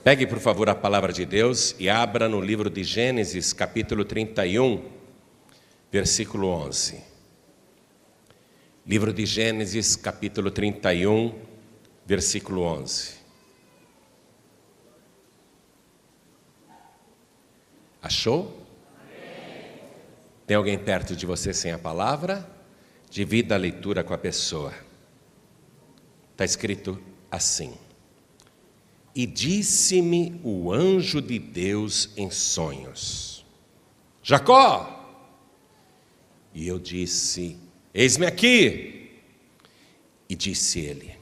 Pegue, por favor, a palavra de Deus e abra no livro de Gênesis, capítulo 31, versículo 11. Livro de Gênesis, capítulo 31, versículo 11. Achou? Amém. Tem alguém perto de você sem a palavra? Divida a leitura com a pessoa. Está escrito assim: E disse-me o anjo de Deus em sonhos: Jacó! E eu disse: Eis-me aqui. E disse ele: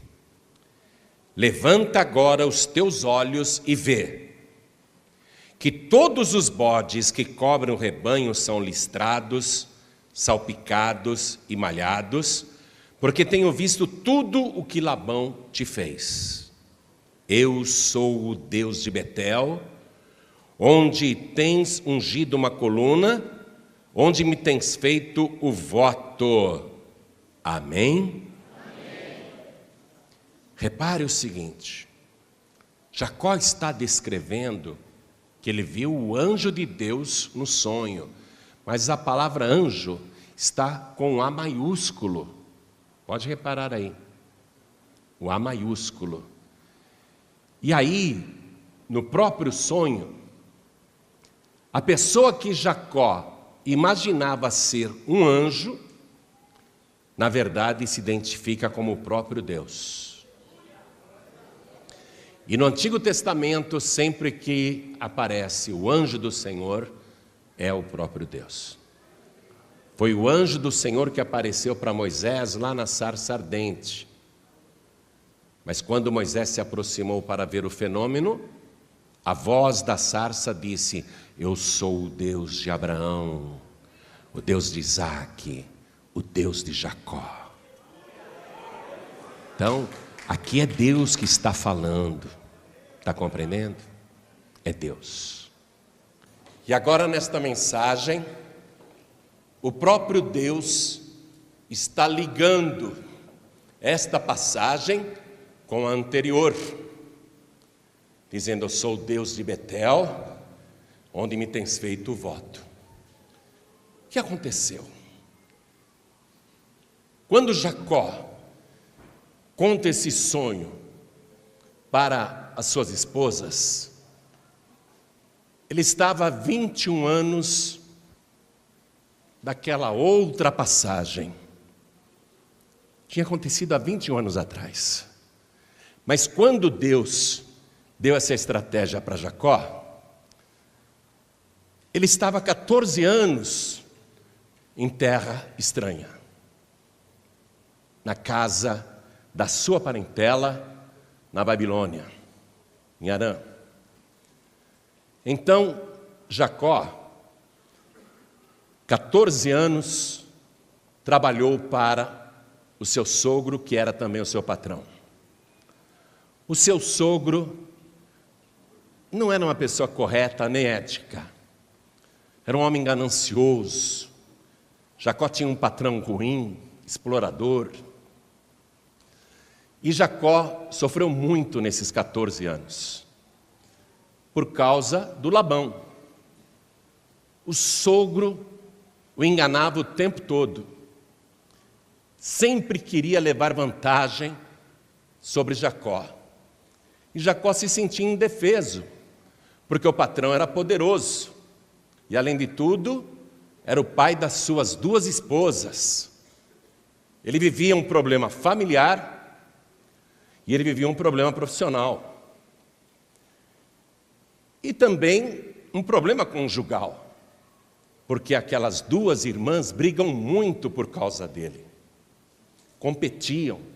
Levanta agora os teus olhos e vê, que todos os bodes que cobrem o rebanho são listrados, salpicados e malhados, porque tenho visto tudo o que Labão te fez. Eu sou o Deus de Betel, onde tens ungido uma coluna, onde me tens feito o voto. Amém? Amém. Repare o seguinte: Jacó está descrevendo que ele viu o anjo de Deus no sonho, mas a palavra anjo está com A maiúsculo. Pode reparar aí, o A maiúsculo. E aí, no próprio sonho, a pessoa que Jacó imaginava ser um anjo, na verdade se identifica como o próprio Deus. E no Antigo Testamento, sempre que aparece o anjo do Senhor, é o próprio Deus. Foi o anjo do Senhor que apareceu para Moisés lá na sarça ardente. Mas quando Moisés se aproximou para ver o fenômeno, a voz da sarça disse: Eu sou o Deus de Abraão, o Deus de Isaque, o Deus de Jacó. Então, aqui é Deus que está falando. Está compreendendo? É Deus. E agora nesta mensagem, o próprio Deus está ligando esta passagem com a anterior, dizendo: Eu sou o Deus de Betel, onde me tens feito o voto. O que aconteceu? Quando Jacó conta esse sonho para as suas esposas, ele estava há 21 anos daquela outra passagem. Tinha acontecido há 21 anos atrás. Mas quando Deus deu essa estratégia para Jacó, ele estava há 14 anos em terra estranha, na casa da sua parentela, na Babilônia, em Harã. Então, Jacó, 14 anos, trabalhou para o seu sogro, que era também o seu patrão. O seu sogro não era uma pessoa correta nem ética. Era um homem ganancioso. Jacó tinha um patrão ruim, explorador. E Jacó sofreu muito nesses 14 anos, por causa do Labão. O sogro o enganava o tempo todo. Sempre queria levar vantagem sobre Jacó. E Jacó se sentia indefeso, porque o patrão era poderoso. E além de tudo, era o pai das suas 2 esposas. Ele vivia um problema familiar e ele vivia um problema profissional. E também um problema conjugal, porque aquelas 2 irmãs brigam muito por causa dele. Competiam.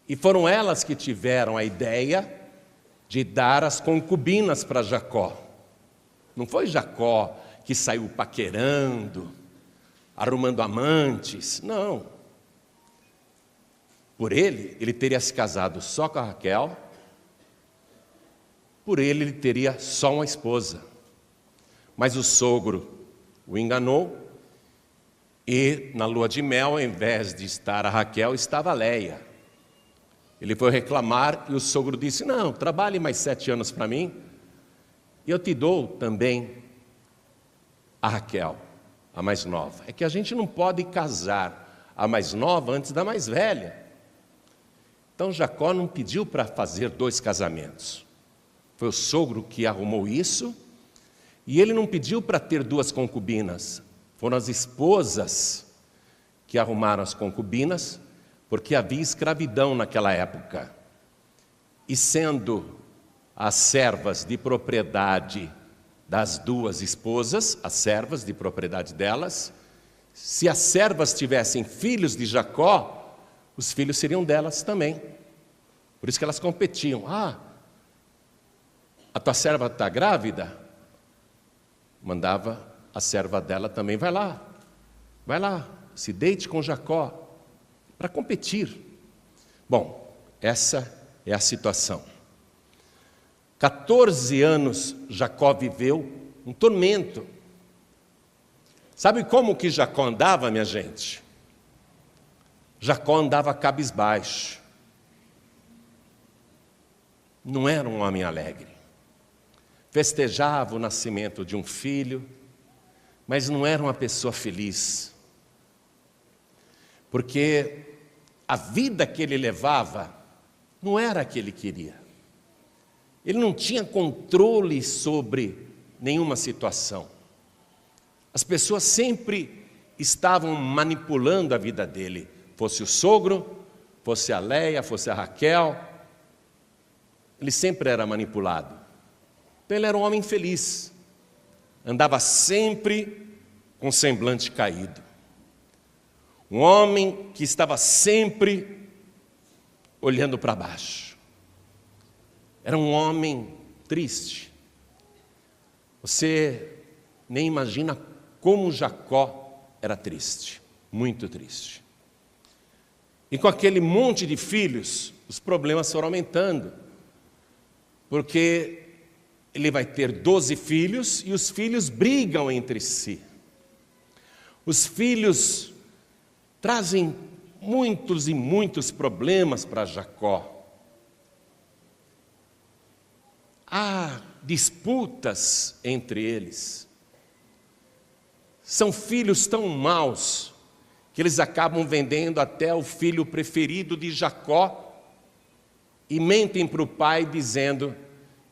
E foram elas que tiveram a ideia de dar as concubinas para Jacó. Não foi Jacó que saiu paquerando, arrumando amantes, não. Por ele teria se casado só com a Raquel. Por ele teria só uma esposa. Mas o sogro o enganou e na lua de mel, ao invés de estar a Raquel, estava a Leia. Ele foi reclamar e o sogro disse: não, trabalhe mais 7 anos para mim e eu te dou também a Raquel, a mais nova. É que a gente não pode casar a mais nova antes da mais velha. Então Jacó não pediu para fazer 2 casamentos. Foi o sogro que arrumou isso, e ele não pediu para ter 2 concubinas. Foram as esposas que arrumaram as concubinas, porque havia escravidão naquela época. E sendo as servas de propriedade das 2 esposas, as servas de propriedade delas, se as servas tivessem filhos de Jacó, os filhos seriam delas também. Por isso que elas competiam. Ah, a tua serva está grávida? Mandava a serva dela também, vai lá, se deite com Jacó, para competir. Bom, essa é a situação. 14 anos Jacó viveu um tormento. Sabe como que Jacó andava, minha gente? Jacó andava cabisbaixo. Não era um homem alegre. Festejava o nascimento de um filho, mas não era uma pessoa feliz. Porque a vida que ele levava não era a que ele queria. Ele não tinha controle sobre nenhuma situação. As pessoas sempre estavam manipulando a vida dele. Fosse o sogro, fosse a Leia, fosse a Raquel. Ele sempre era manipulado. Então ele era um homem infeliz. Andava sempre com o semblante caído. Um homem que estava sempre olhando para baixo. Era um homem triste. Você nem imagina como Jacó era triste, muito triste. E com aquele monte de filhos, os problemas foram aumentando. Porque ele vai ter 12 filhos e os filhos brigam entre si. Os filhos trazem muitos e muitos problemas para Jacó. Há disputas entre eles. São filhos tão maus que eles acabam vendendo até o filho preferido de Jacó e mentem para o pai dizendo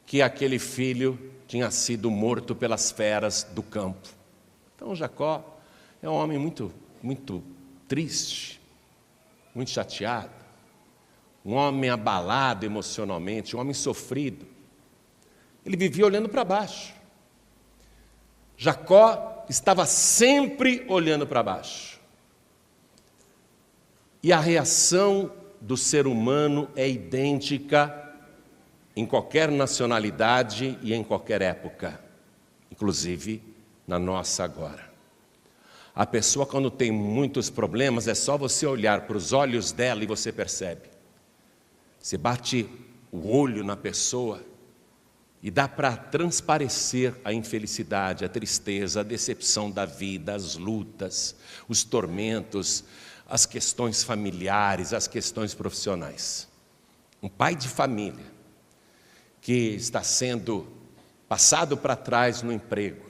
que aquele filho tinha sido morto pelas feras do campo. Então Jacó é um homem muito triste, muito chateado, um homem abalado emocionalmente, um homem sofrido. Ele vivia olhando para baixo. Jacó estava sempre olhando para baixo. E a reação do ser humano é idêntica em qualquer nacionalidade e em qualquer época, inclusive na nossa agora. A pessoa, quando tem muitos problemas, é só você olhar para os olhos dela e você percebe. Você bate o olho na pessoa e dá para transparecer a infelicidade, a tristeza, a decepção da vida, as lutas, os tormentos, as questões familiares, as questões profissionais. Um pai de família que está sendo passado para trás no emprego,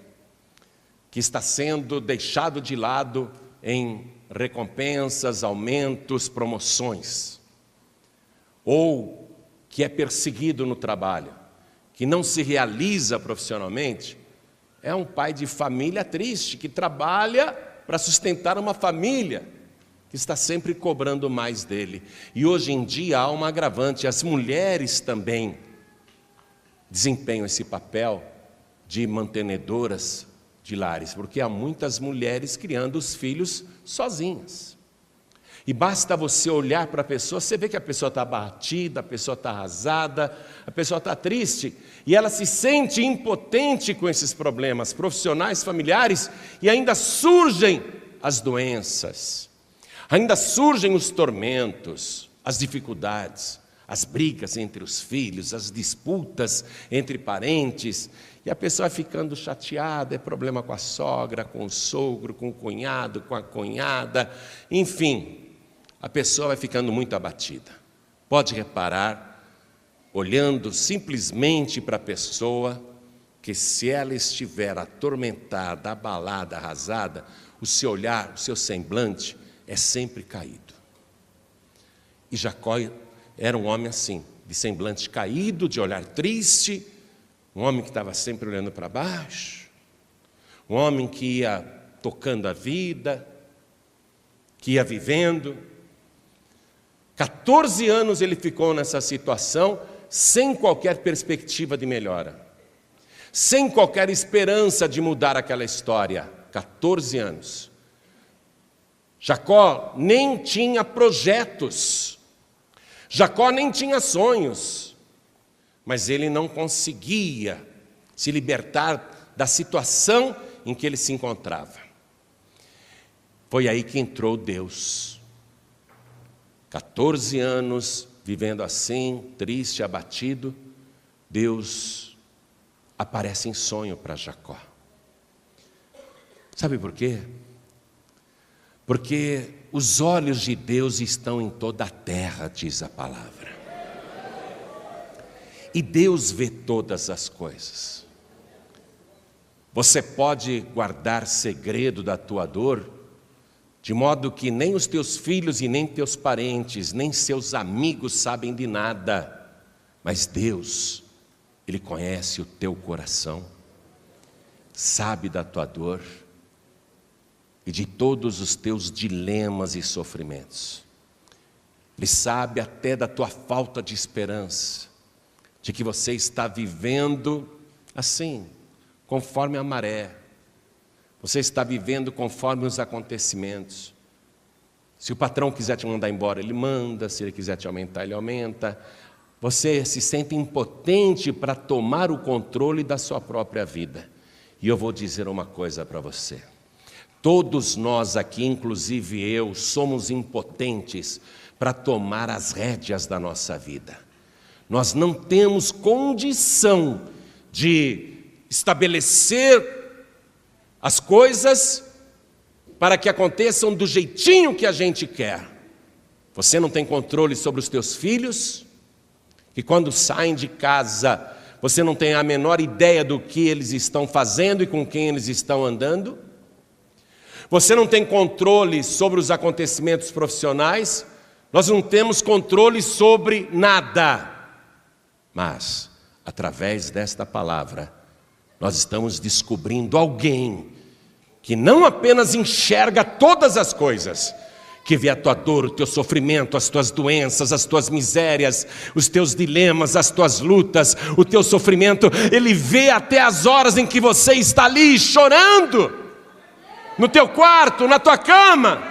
que está sendo deixado de lado em recompensas, aumentos, promoções, ou que é perseguido no trabalho, que não se realiza profissionalmente, é um pai de família triste, que trabalha para sustentar uma família, que está sempre cobrando mais dele. E hoje em dia há uma agravante, as mulheres também desempenham esse papel de mantenedoras de lares, porque há muitas mulheres criando os filhos sozinhas. E basta você olhar para a pessoa, você vê que a pessoa está abatida, a pessoa está arrasada, a pessoa está triste, e ela se sente impotente com esses problemas profissionais, familiares, e ainda surgem as doenças, ainda surgem os tormentos, as dificuldades, as brigas entre os filhos, as disputas entre parentes, e a pessoa vai ficando chateada, é problema com a sogra, com o sogro, com o cunhado, com a cunhada, enfim, a pessoa vai ficando muito abatida. Pode reparar, olhando simplesmente para a pessoa, que se ela estiver atormentada, abalada, arrasada, o seu olhar, o seu semblante é sempre caído. E Jacó era um homem assim, de semblante caído, de olhar triste, um homem que estava sempre olhando para baixo, um homem que ia tocando a vida, que ia vivendo. 14 anos ele ficou nessa situação, sem qualquer perspectiva de melhora, sem qualquer esperança de mudar aquela história. 14 anos. Jacó nem tinha projetos, Jacó nem tinha sonhos, mas ele não conseguia se libertar da situação em que ele se encontrava. Foi aí que entrou Deus. 14 anos vivendo assim, triste, abatido, Deus aparece em sonho para Jacó. Sabe por quê? Porque os olhos de Deus estão em toda a terra, diz a palavra. E Deus vê todas as coisas. Você pode guardar segredo da tua dor, de modo que nem os teus filhos e nem teus parentes, nem seus amigos sabem de nada. Mas Deus, Ele conhece o teu coração, sabe da tua dor e de todos os teus dilemas e sofrimentos. Ele sabe até da tua falta de esperança, de que você está vivendo assim, conforme a maré. Você está vivendo conforme os acontecimentos. Se o patrão quiser te mandar embora, ele manda. Se ele quiser te aumentar, ele aumenta. Você se sente impotente para tomar o controle da sua própria vida. E eu vou dizer uma coisa para você. Todos nós aqui, inclusive eu, somos impotentes para tomar as rédeas da nossa vida. Nós não temos condição de estabelecer as coisas para que aconteçam do jeitinho que a gente quer. Você não tem controle sobre os teus filhos, que quando saem de casa, você não tem a menor ideia do que eles estão fazendo e com quem eles estão andando. Você não tem controle sobre os acontecimentos profissionais. Nós não temos controle sobre nada. Mas, através desta palavra, nós estamos descobrindo alguém que não apenas enxerga todas as coisas, que vê a tua dor, o teu sofrimento, as tuas doenças, as tuas misérias, os teus dilemas, as tuas lutas, o teu sofrimento. Ele vê até as horas em que você está ali chorando, no teu quarto, na tua cama,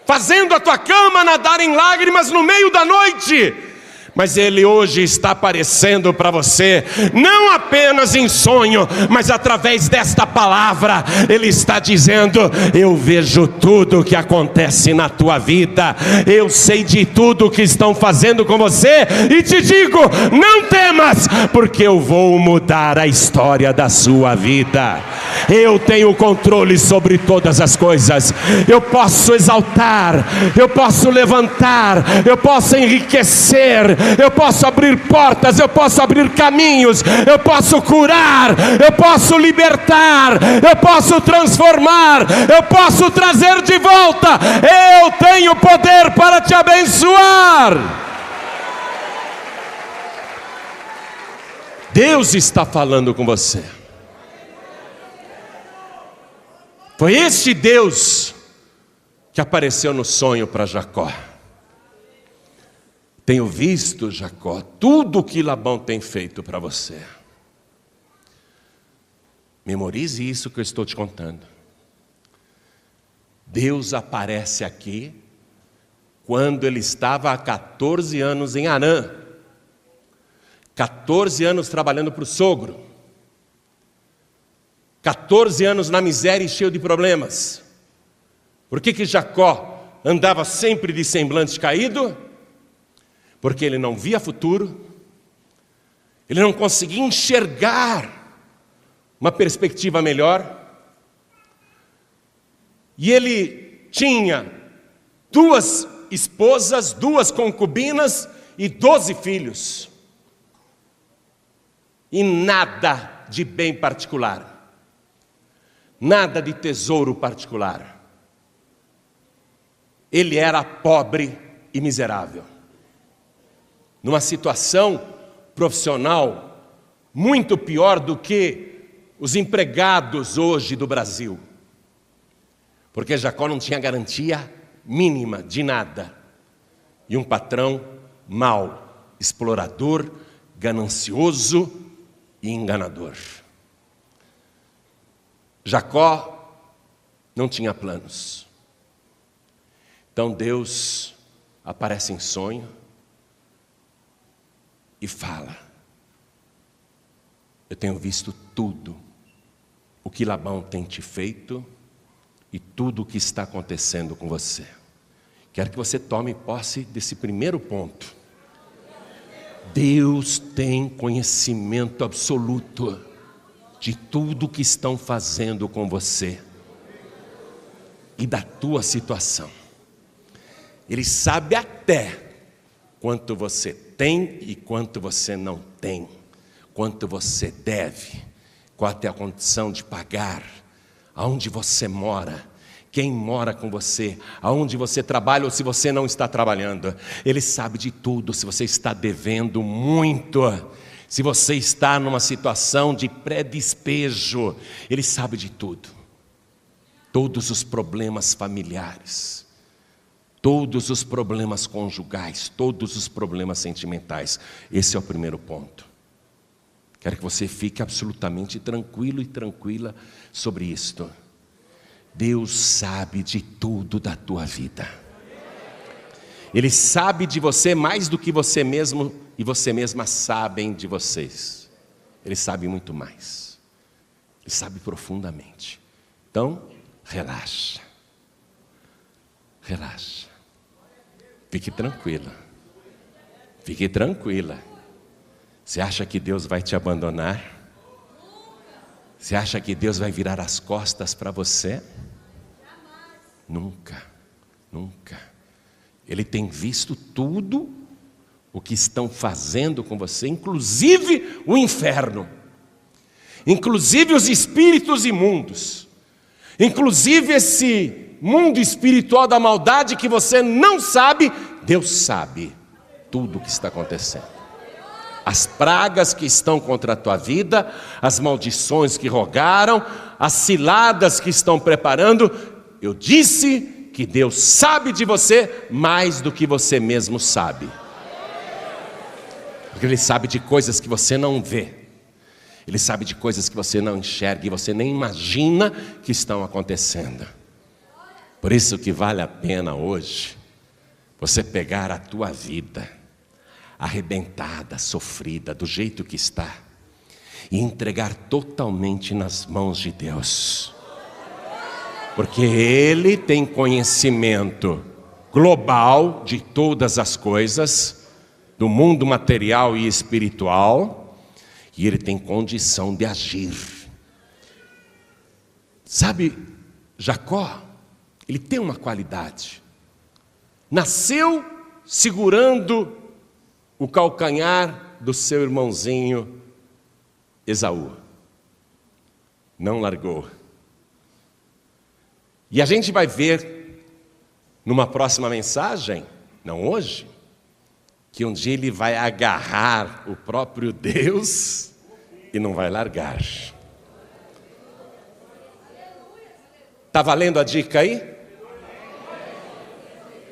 fazendo a tua cama nadar em lágrimas no meio da noite. Mas Ele hoje está aparecendo para você, não apenas em sonho, mas através desta palavra. Ele está dizendo: eu vejo tudo o que acontece na tua vida, eu sei de tudo o que estão fazendo com você, e te digo, não temas, porque eu vou mudar a história da sua vida. Eu tenho controle sobre todas as coisas. Eu posso exaltar, eu posso levantar, eu posso enriquecer, eu posso abrir portas, eu posso abrir caminhos, eu posso curar, eu posso libertar, eu posso transformar, eu posso trazer de volta. Eu tenho poder para te abençoar. Deus está falando com você. Foi este Deus que apareceu no sonho para Jacó. Tenho visto, Jacó, tudo o que Labão tem feito para você. Memorize isso que eu estou te contando. Deus aparece aqui quando ele estava há 14 anos em Harã. 14 anos trabalhando para o sogro. 14 anos na miséria e cheio de problemas. Por que Jacó andava sempre de semblante caído? Porque ele não via futuro, ele não conseguia enxergar uma perspectiva melhor, e ele tinha 2 esposas, 2 concubinas, e 12 filhos. E nada de bem particular, nada de tesouro particular. Ele era pobre e miserável, numa situação profissional muito pior do que os empregados hoje do Brasil, porque Jacó não tinha garantia mínima de nada, e um patrão mau, explorador, ganancioso e enganador. Jacó não tinha planos. Então Deus aparece em sonho e fala: eu tenho visto tudo o que Labão tem te feito e tudo o que está acontecendo com você. Quero que você tome posse desse primeiro ponto. Deus tem conhecimento absoluto de tudo o que estão fazendo com você e da tua situação. Ele sabe até quanto você tem e quanto você não tem, quanto você deve, qual é a condição de pagar, aonde você mora, quem mora com você, aonde você trabalha ou se você não está trabalhando. Ele sabe de tudo, se você está devendo muito, se você está numa situação de pré-despejo, Ele sabe de tudo. Todos os problemas familiares, todos os problemas conjugais, todos os problemas sentimentais. Esse é o primeiro ponto. Quero que você fique absolutamente tranquilo e tranquila sobre isto. Deus sabe de tudo da tua vida. Ele sabe de você mais do que você mesmo e você mesma sabem de vocês. Ele sabe muito mais. Ele sabe profundamente. Então, relaxa. Relaxa. Fique tranquila. Fique tranquila. Você acha que Deus vai te abandonar? Você acha que Deus vai virar as costas para você? Nunca, nunca. Ele tem visto tudo o que estão fazendo com você, inclusive o inferno, inclusive os espíritos imundos, inclusive esse mundo espiritual da maldade que você não sabe. Deus sabe tudo o que está acontecendo. As pragas que estão contra a tua vida, as maldições que rogaram, as ciladas que estão preparando. Eu disse que Deus sabe de você mais do que você mesmo sabe. Porque Ele sabe de coisas que você não vê. Ele sabe de coisas que você não enxerga e você nem imagina que estão acontecendo. Por isso que vale a pena hoje você pegar a tua vida arrebentada, sofrida, do jeito que está, e entregar totalmente nas mãos de Deus. Porque Ele tem conhecimento global de todas as coisas, do mundo material e espiritual, e Ele tem condição de agir. Sabe, Jacó, ele tem uma qualidade. Nasceu segurando o calcanhar do seu irmãozinho Esaú. Não largou. E a gente vai ver numa próxima mensagem, não hoje, que um dia ele vai agarrar o próprio Deus e não vai largar. Está valendo a dica aí?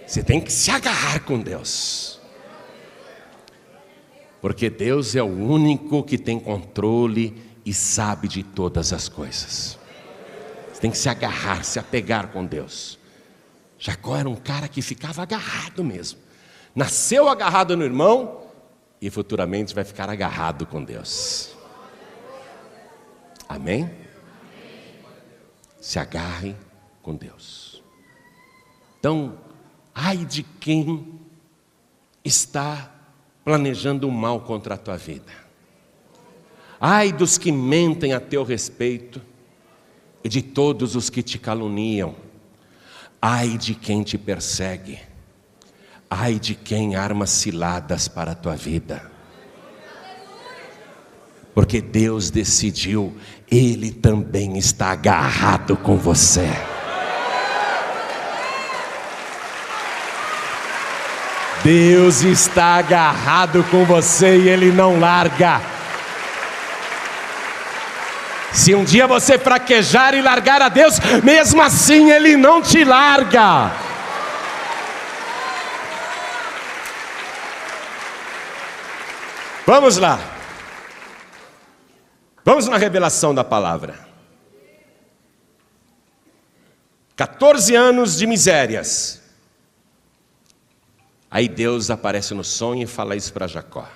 Você tem que se agarrar com Deus. Porque Deus é o único que tem controle e sabe de todas as coisas. Você tem que se agarrar, se apegar com Deus. Jacó era um cara que ficava agarrado mesmo. Nasceu agarrado no irmão e futuramente vai ficar agarrado com Deus. Amém? Se agarre com Deus. Então, ai de quem está planejando o mal contra a tua vida. Ai dos que mentem a teu respeito e de todos os que te caluniam. Ai de quem te persegue. ai de quem arma ciladas para a tua vida. Porque Deus decidiu, Ele também está agarrado com você. Deus está agarrado com você e Ele não larga. Se um dia você fraquejar e largar a Deus, mesmo assim Ele não te larga. Vamos lá. Vamos na revelação da palavra. 14 anos de misérias. Aí Deus aparece no sonho e fala isso para Jacó.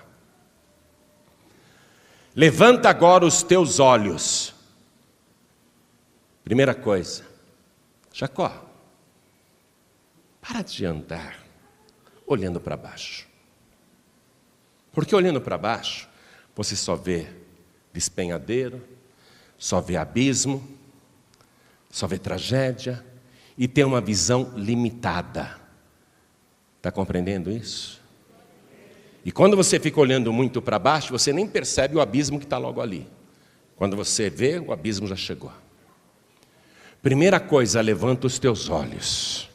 Levanta agora os teus olhos. Primeira coisa, Jacó, para de andar olhando para baixo. Porque olhando para baixo, você só vê despenhadeiro, só vê abismo, só vê tragédia e tem uma visão limitada. Está compreendendo isso? E quando você fica olhando muito para baixo, você nem percebe o abismo que está logo ali. Quando você vê, o abismo já chegou. Primeira coisa, levanta os teus olhos.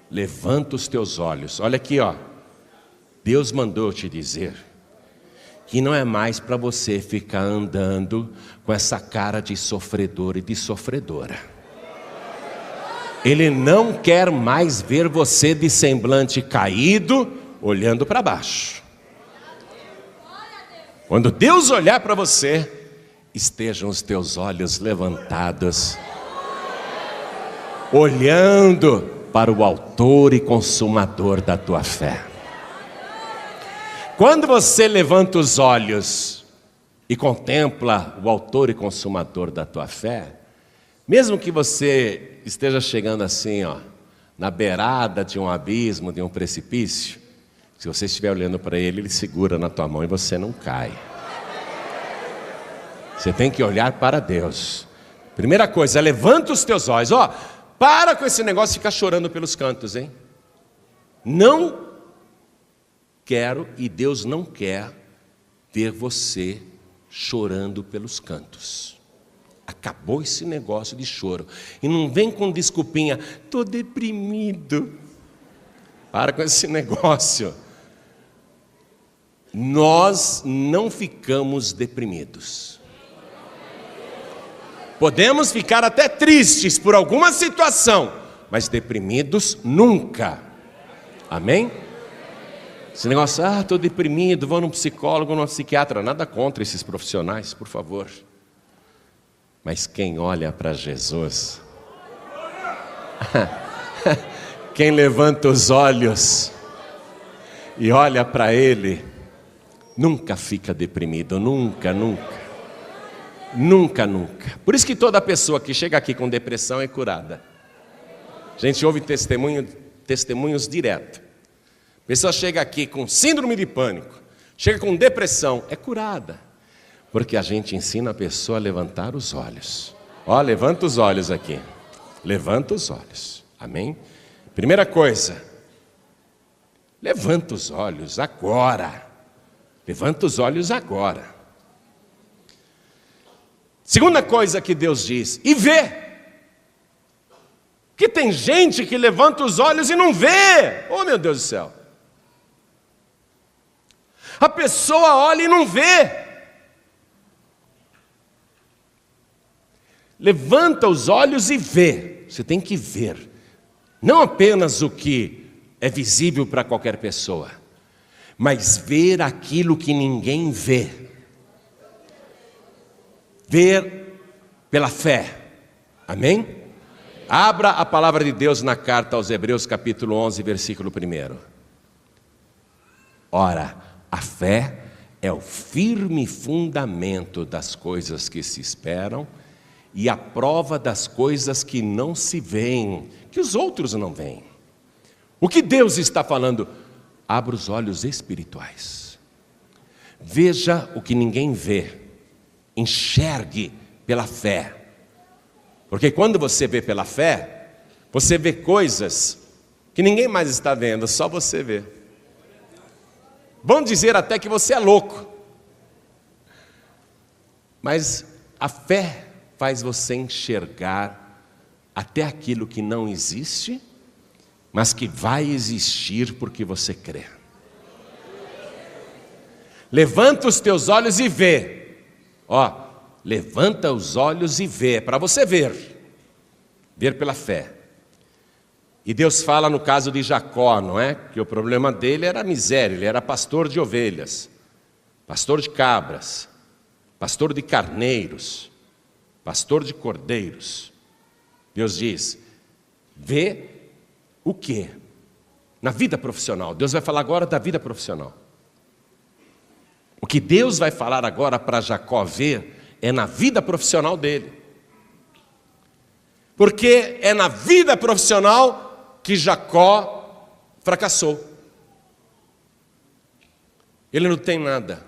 Levanta os teus olhos. Olha aqui, ó. Deus mandou te dizer que não é mais para você ficar andando com essa cara de sofredor e de sofredora. Ele não quer mais ver você de semblante caído, olhando para baixo. Quando Deus olhar para você, estejam os teus olhos levantados, olhando para o autor e consumador da tua fé. Quando você levanta os olhos e contempla o autor e consumador da tua fé, mesmo que você esteja chegando assim, ó, na beirada de um abismo, de um precipício, se você estiver olhando para ele, ele segura na tua mão e você não cai. Você tem que olhar para Deus. Primeira coisa, levanta os teus olhos. Ó, para com esse negócio de ficar chorando pelos cantos, hein? Não quero e Deus não quer ver você chorando pelos cantos. Acabou esse negócio de choro. E não vem com desculpinha, estou deprimido. Para com esse negócio. Nós não ficamos deprimidos. Podemos ficar até tristes por alguma situação, mas deprimidos nunca. Amém? Esse negócio, estou deprimido, vou num psicólogo, num psiquiatra. Nada contra esses profissionais, por favor. Mas quem olha para Jesus, quem levanta os olhos e olha para Ele, nunca fica deprimido, nunca, nunca. Nunca, nunca. Por isso que toda pessoa que chega aqui com depressão é curada. A gente ouve testemunhos direto. A pessoa chega aqui com síndrome de pânico, chega com depressão, é curada. Porque a gente ensina a pessoa a levantar os olhos. Ó, levanta os olhos aqui. Levanta os olhos. Amém? Primeira coisa, levanta os olhos agora. Levanta os olhos agora. Segunda coisa que Deus diz, e vê. Que tem gente que levanta os olhos e não vê. Oh, meu Deus do céu. A pessoa olha e não vê. Levanta os olhos e vê. Você tem que ver. Não apenas o que é visível para qualquer pessoa, mas ver aquilo que ninguém vê. Ver pela fé. Amém? Abra a palavra de Deus na carta aos Hebreus, capítulo 11, versículo 1. Ora, a fé é o firme fundamento das coisas que se esperam e a prova das coisas que não se veem, que os outros não veem. O que Deus está falando? Abra os olhos espirituais. Veja o que ninguém vê. Enxergue pela fé. Porque quando você vê pela fé, você vê coisas que ninguém mais está vendo, só você vê. Vão dizer até que você é louco. Mas a fé faz você enxergar até aquilo que não existe, mas que vai existir porque você crê. Levanta os teus olhos e vê. Ó, levanta os olhos e vê, para você ver. Ver pela fé. E Deus fala no caso de Jacó, não é? Que o problema dele era a miséria, ele era pastor de ovelhas, pastor de cabras, pastor de carneiros, pastor de cordeiros. Deus diz, vê o quê? Na vida profissional. Deus vai falar agora da vida profissional. O que Deus vai falar agora para Jacó ver é na vida profissional dele. Porque é na vida profissional que Jacó fracassou. Ele não tem nada.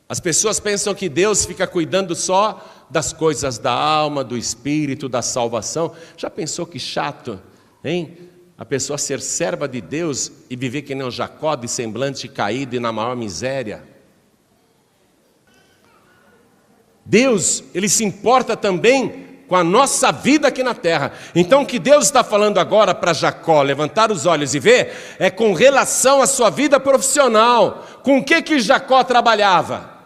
As pessoas pensam que Deus fica cuidando só das coisas da alma, do espírito, da salvação. Já pensou que chato, hein? A pessoa ser serva de Deus e viver que nem o Jacó, de semblante caído e na maior miséria. Deus, Ele se importa também com a nossa vida aqui na terra. Então o que Deus está falando agora para Jacó, levantar os olhos e ver, é com relação à sua vida profissional. Com o que Jacó trabalhava?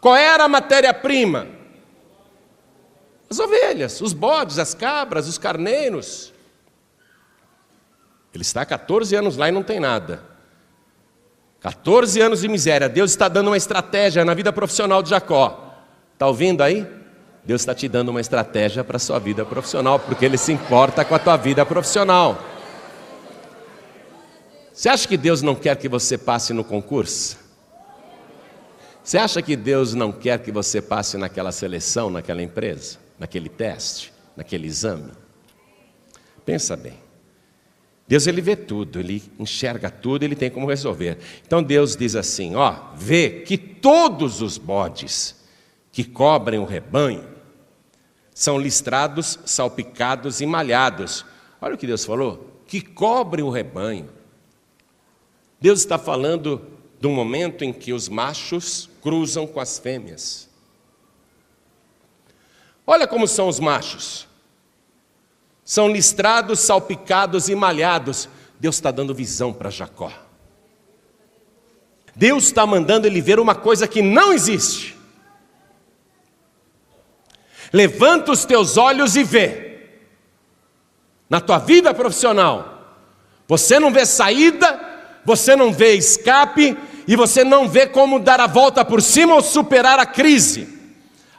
Qual era a matéria-prima? As ovelhas, os bodes, as cabras, os carneiros. Ele está há 14 anos lá e não tem nada. 14 anos de miséria. Deus está dando uma estratégia na vida profissional de Jacó. Está ouvindo aí? Deus está te dando uma estratégia para a sua vida profissional, porque Ele se importa com a tua vida profissional. Você acha que Deus não quer que você passe no concurso? Você acha que Deus não quer que você passe naquela seleção, naquela empresa, naquele teste, naquele exame? Pensa bem. Deus, Ele vê tudo, Ele enxerga tudo, Ele tem como resolver. Então Deus diz assim, ó, vê que todos os bodes que cobrem o rebanho são listrados, salpicados e malhados. Olha o que Deus falou, que cobrem o rebanho. Deus está falando do momento em que os machos cruzam com as fêmeas. Olha como são os machos. São listrados, salpicados e malhados. Deus está dando visão para Jacó. Deus está mandando ele ver uma coisa que não existe. Levanta os teus olhos e vê. Na tua vida profissional, você não vê saída, você não vê escape, e você não vê como dar a volta por cima ou superar a crise.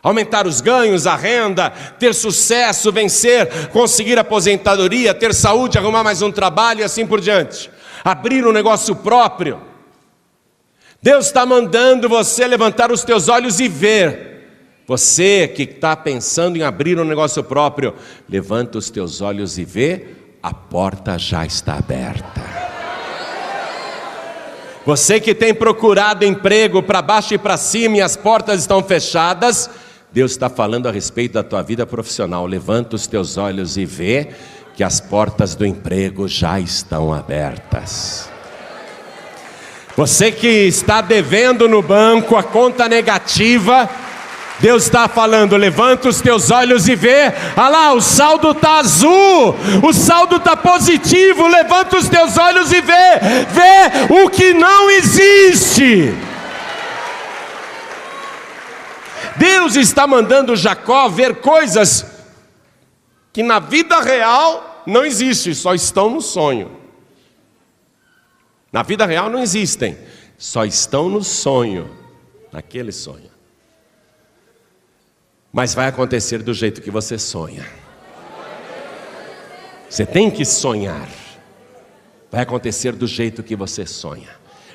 Aumentar os ganhos, a renda, ter sucesso, vencer, conseguir aposentadoria, ter saúde, arrumar mais um trabalho e assim por diante. Abrir um negócio próprio. Deus está mandando você levantar os teus olhos e ver. Você que está pensando em abrir um negócio próprio, levanta os teus olhos e vê, a porta já está aberta. Você que tem procurado emprego para baixo e para cima e as portas estão fechadas, Deus está falando a respeito da tua vida profissional. Levanta os teus olhos e vê que as portas do emprego já estão abertas. Você que está devendo no banco a conta negativa, Deus está falando, levanta os teus olhos e vê, olha lá, o saldo está azul, o saldo está positivo, levanta os teus olhos e vê o que não existe. Deus está mandando Jacó ver coisas que na vida real não existem, só estão no sonho. Na vida real não existem, só estão no sonho, naquele sonho. Mas vai acontecer do jeito que você sonha. Você tem que sonhar. Vai acontecer do jeito que você sonha.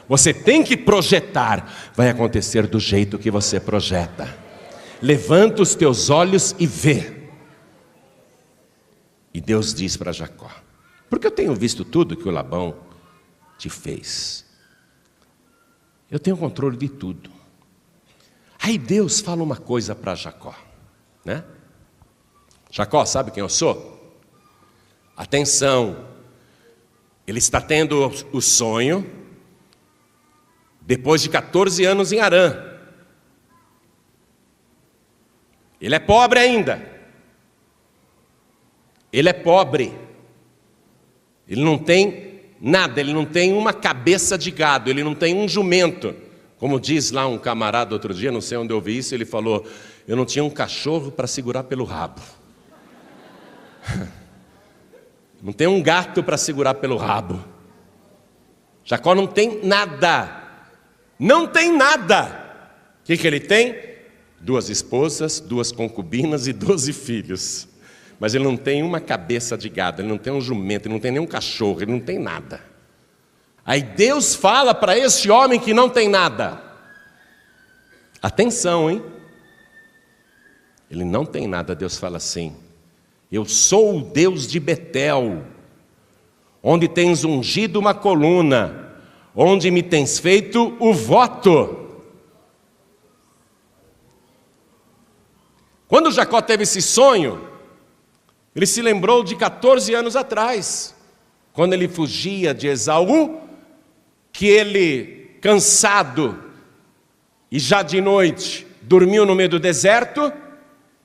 Você tem que projetar. Vai acontecer do jeito que você projeta. Levanta os teus olhos e vê. E Deus diz para Jacó, porque eu tenho visto tudo que o Labão te fez. Eu tenho controle de tudo. Aí Deus fala uma coisa para Jacó, né? Jacó, sabe quem eu sou? Atenção, ele está tendo o sonho depois de 14 anos em Harã. Ele é pobre ainda. Ele é pobre. Ele não tem nada, ele não tem uma cabeça de gado, ele não tem um jumento. Como diz lá um camarada outro dia, não sei onde eu ouvi isso, ele falou: eu não tinha um cachorro para segurar pelo rabo. Não tem um gato para segurar pelo rabo. Jacó não tem nada. Não tem nada. O que ele tem? 2 esposas, 2 concubinas e 12 filhos. Mas ele não tem uma cabeça de gado, ele não tem um jumento, ele não tem nenhum cachorro, ele não tem nada. Aí Deus fala para esse homem que não tem nada. Atenção, hein? Ele não tem nada, Deus fala assim: eu sou o Deus de Betel, onde tens ungido uma coluna, onde me tens feito o voto. Quando Jacó teve esse sonho, ele se lembrou de 14 anos atrás, quando ele fugia de Esaú, que ele, cansado e já de noite, dormiu no meio do deserto,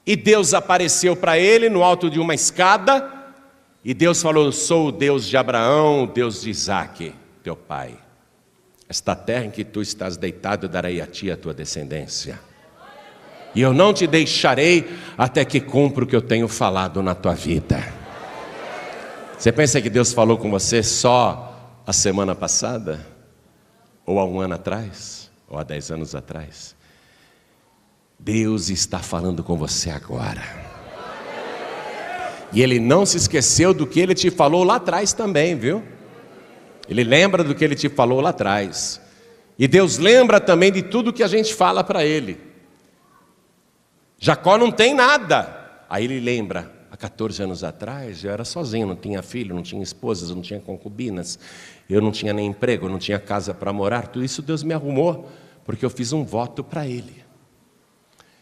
e Deus apareceu para ele no alto de uma escada, e Deus falou: eu sou o Deus de Abraão, o Deus de Isaque, teu pai. Esta terra em que tu estás deitado, eu darei a ti e a tua descendência. E eu não te deixarei até que cumpra o que eu tenho falado na tua vida. Você pensa que Deus falou com você só a semana passada? Ou há um ano atrás? Ou há 10 anos atrás? Deus está falando com você agora. E Ele não se esqueceu do que Ele te falou lá atrás também, viu? Ele lembra do que Ele te falou lá atrás. E Deus lembra também de tudo que a gente fala para Ele. Jacó não tem nada. Aí ele lembra: há 14 anos atrás eu era sozinho, não tinha filho, não tinha esposas, não tinha concubinas, eu não tinha nem emprego, não tinha casa para morar. Tudo isso Deus me arrumou, porque eu fiz um voto para Ele.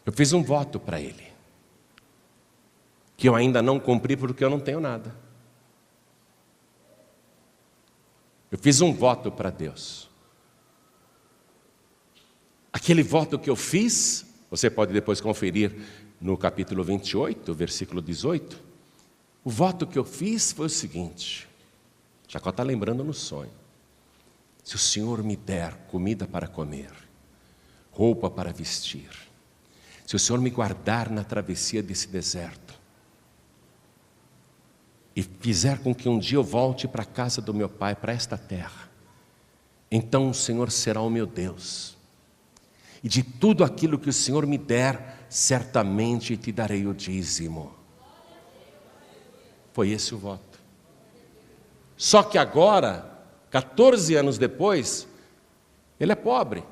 Eu fiz um voto para Ele, que eu ainda não cumpri porque eu não tenho nada. Eu fiz um voto para Deus. Aquele voto que eu fiz, você pode depois conferir no capítulo 28, versículo 18. O voto que eu fiz foi o seguinte: Jacó está lembrando no sonho. Se o Senhor me der comida para comer, roupa para vestir, se o Senhor me guardar na travessia desse deserto, e fizer com que um dia eu volte para a casa do meu pai, para esta terra, então o Senhor será o meu Deus. E de tudo aquilo que o Senhor me der, certamente te darei o dízimo. Foi esse o voto. Só que agora, 14 anos depois, ele é pobre.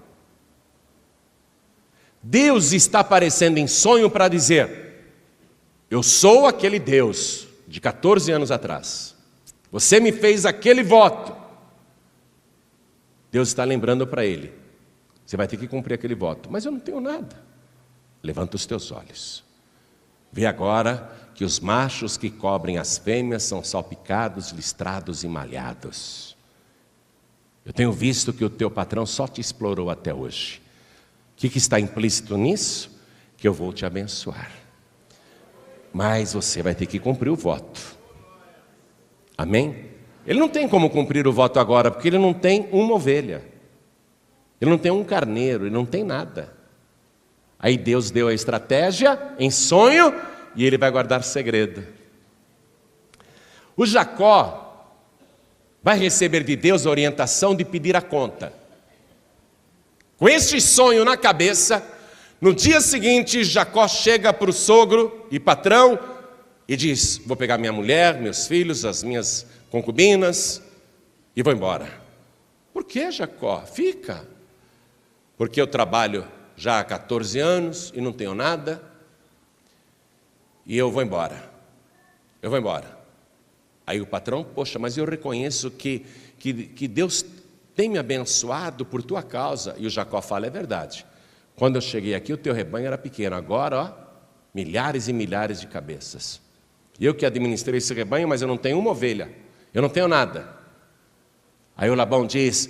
Deus está aparecendo em sonho para dizer: eu sou aquele Deus de 14 anos atrás. Você me fez aquele voto. Deus está lembrando para ele: você vai ter que cumprir aquele voto. Mas eu não tenho nada. Levanta os teus olhos. Vê agora que os machos que cobrem as fêmeas são salpicados, listrados e malhados. Eu tenho visto que o teu patrão só te explorou até hoje. O que está implícito nisso? Que eu vou te abençoar. Mas você vai ter que cumprir o voto. Amém? Ele não tem como cumprir o voto agora, porque ele não tem uma ovelha. Ele não tem um carneiro, ele não tem nada. Aí Deus deu a estratégia em sonho e ele vai guardar segredo. O Jacó vai receber de Deus a orientação de pedir a conta. Com este sonho na cabeça, no dia seguinte Jacó chega para o sogro e patrão e diz: vou pegar minha mulher, meus filhos, as minhas concubinas e vou embora. Por que, Jacó? Fica. Porque eu trabalho já há 14 anos e não tenho nada, e eu vou embora. Eu vou embora. Aí o patrão: poxa, mas eu reconheço que Deus tem me abençoado por tua causa. E o Jacó fala: é verdade. Quando eu cheguei aqui, o teu rebanho era pequeno. Agora, ó, milhares e milhares de cabeças. Eu que administrei esse rebanho, mas eu não tenho uma ovelha, eu não tenho nada. Aí o Labão diz: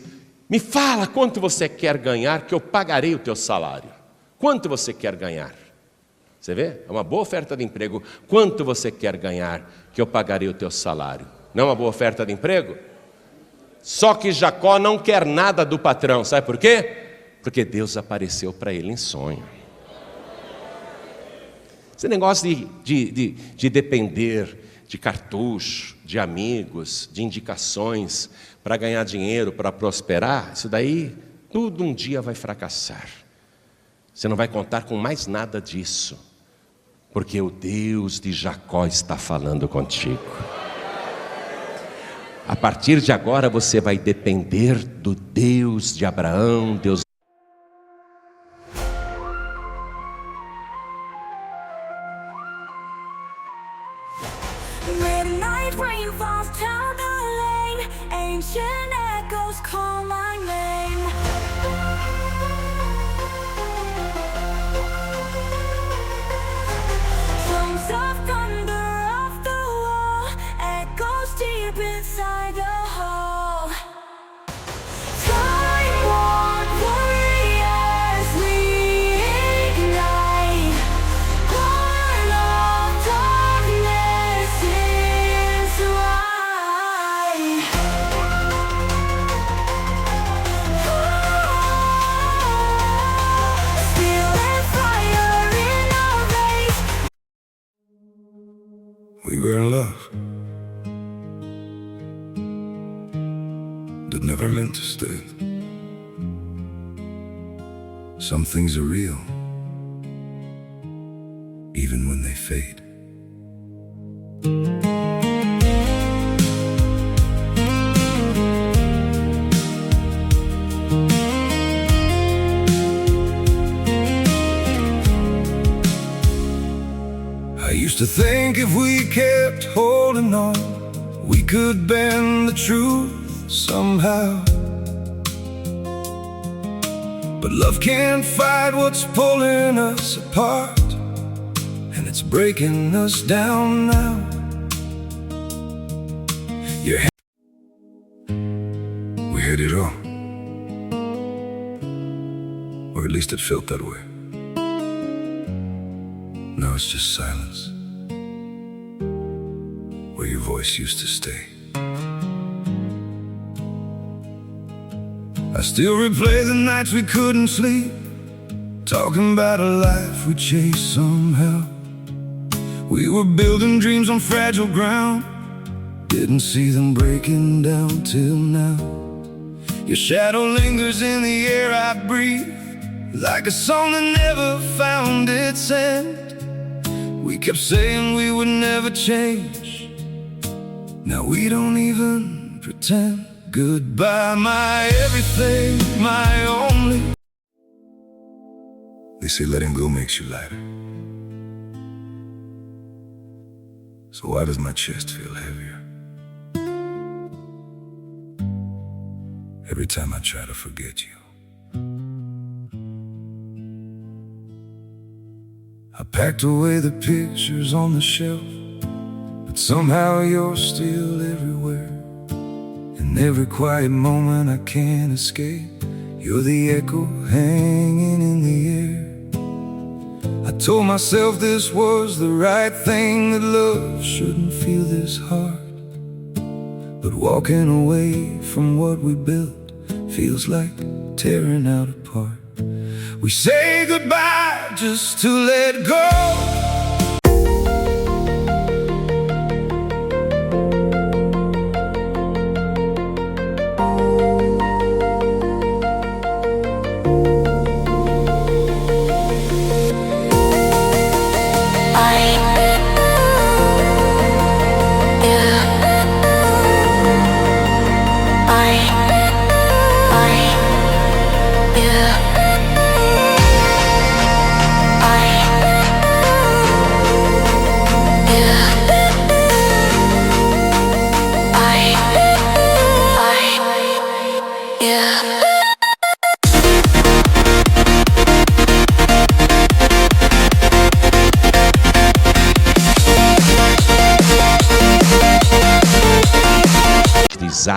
me fala quanto você quer ganhar, que eu pagarei o teu salário. Quanto você quer ganhar? Você vê? É uma boa oferta de emprego. Quanto você quer ganhar, que eu pagarei o teu salário? Não é uma boa oferta de emprego? Só que Jacó não quer nada do patrão, sabe por quê? Porque Deus apareceu para ele em sonho. Esse negócio de depender de cartucho, de amigos, de indicações para ganhar dinheiro, para prosperar, isso daí tudo um dia vai fracassar. Você não vai contar com mais nada disso, porque o Deus de Jacó está falando contigo. A partir de agora você vai depender do Deus de Abraão, Deus. Midnight rain falls down the lane, ancient echoes call my name. Drums of thunder off the wall, echoes deep inside the hall. Time-worn warriors reignite, born of darkness into light. Steel and fire in our veins. We were in love that never meant to stay. Some things are real, even when they fade. I used to think if we kept holding on, we could bend the truth somehow. But love can't fight what's pulling us apart, and it's breaking us down now. Your we had it all, or at least it felt that way. Now it's just silence, where your voice used to stay. I still replay the nights we couldn't sleep, talking about a life we chased somehow. We were building dreams on fragile ground, didn't see them breaking down till now. Your shadow lingers in the air I breathe, like a song that never found its end. We kept saying we would never change, now we don't even pretend. Goodbye, my everything, my only. They say letting go makes you lighter. So why does my chest feel heavier every time I try to forget you? I packed away the pictures on the shelf, but somehow you're still everywhere. In every quiet moment I can't escape, you're the echo hanging in the air. I told myself this was the right thing, that love shouldn't feel this hard. But walking away from what we built feels like tearing out apart. We say goodbye just to let go.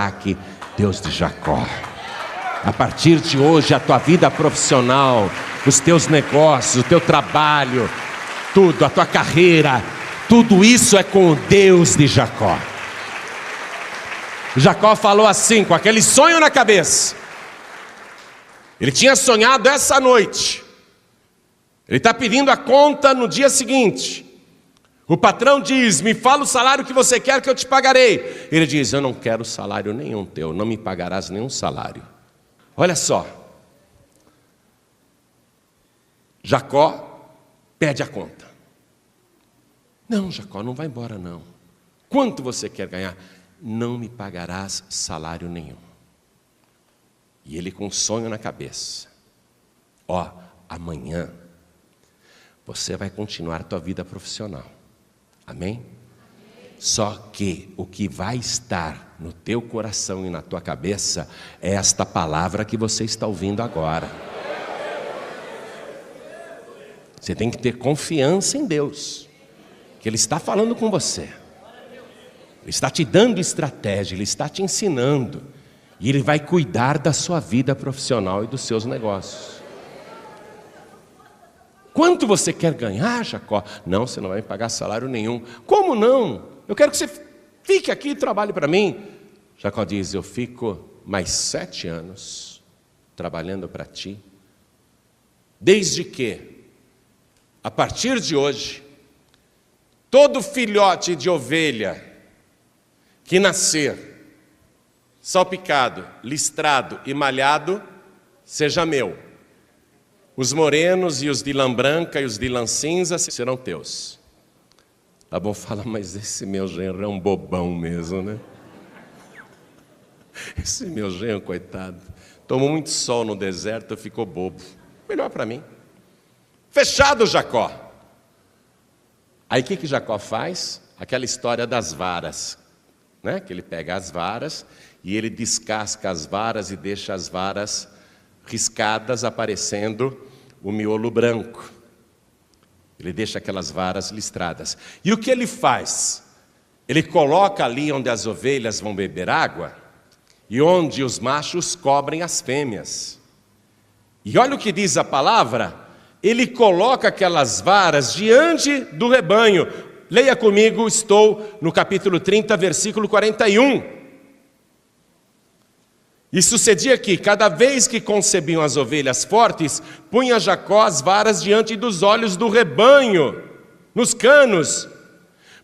Isaac, Deus de Jacó. A partir de hoje, a tua vida profissional, os teus negócios, o teu trabalho, tudo, a tua carreira, tudo isso é com o Deus de Jacó. Jacó falou assim, com aquele sonho na cabeça. Ele tinha sonhado essa noite. Ele está pedindo a conta no dia seguinte. O patrão diz, me fala o salário que você quer que eu te pagarei. Ele diz, eu não quero salário nenhum teu, não me pagarás nenhum salário. Olha só. Jacó pede a conta. Não, Jacó, não vai embora não. Quanto você quer ganhar? Não me pagarás salário nenhum. E ele com um sonho na cabeça. Ó, amanhã você vai continuar a tua vida profissional. Amém? Só que o que vai estar no teu coração e na tua cabeça é esta palavra que você está ouvindo agora. Você tem que ter confiança em Deus, que Ele está falando com você. Ele está te dando estratégia, Ele está te ensinando. E Ele vai cuidar da sua vida profissional e dos seus negócios. Quanto você quer ganhar, Jacó? Não, você não vai me pagar salário nenhum. Como não? Eu quero que você fique aqui e trabalhe para mim. Jacó diz, eu fico mais 7 anos trabalhando para ti. Desde que, a partir de hoje, todo filhote de ovelha que nascer, salpicado, listrado e malhado, seja meu. Os morenos e os de lã branca e os de lã cinza serão teus. Tá bom, fala, mas esse meu genro é um bobão mesmo, né? Esse meu genro, coitado, tomou muito sol no deserto, ficou bobo. Melhor para mim. Fechado, Jacó. Aí o que Jacó faz? Aquela história das varas, né? Que ele pega as varas e ele descasca as varas e deixa as varas riscadas, aparecendo o miolo branco. Ele deixa aquelas varas listradas. E o que ele faz? Ele coloca ali onde as ovelhas vão beber água e onde os machos cobrem as fêmeas. E olha o que diz a palavra, ele coloca aquelas varas diante do rebanho. Leia comigo, estou no capítulo 30, versículo 41. E sucedia que, cada vez que concebiam as ovelhas fortes, punha Jacó as varas diante dos olhos do rebanho, nos canos,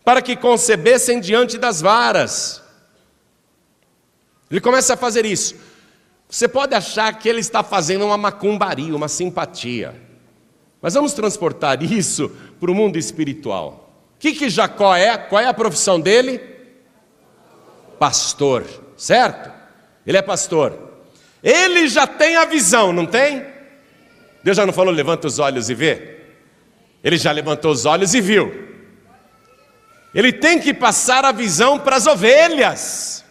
para que concebessem diante das varas. Ele começa a fazer isso. Você pode achar que ele está fazendo uma macumbaria, uma simpatia. Mas vamos transportar isso para o mundo espiritual. O que Jacó é? Qual é a profissão dele? Pastor, certo? Ele é pastor. Ele já tem a visão, não tem? Deus já não falou, levanta os olhos e vê? Ele já levantou os olhos e viu. Ele tem que passar a visão para as ovelhas.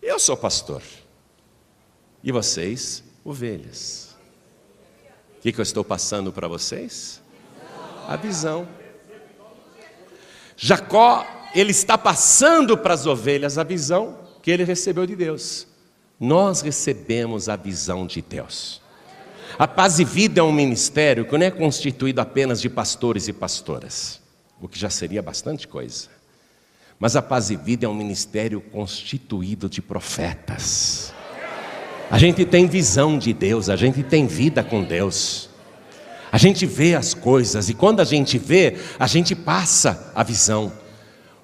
Eu sou pastor. E vocês, ovelhas. O que eu estou passando para vocês? A visão. Jacó, ele está passando para as ovelhas a visão que ele recebeu de Deus. Nós recebemos a visão de Deus. A Paz e Vida é um ministério que não é constituído apenas de pastores e pastoras, o que já seria bastante coisa. Mas a Paz e Vida é um ministério constituído de profetas. A gente tem visão de Deus, a gente tem vida com Deus. A gente vê as coisas e quando a gente vê, a gente passa a visão.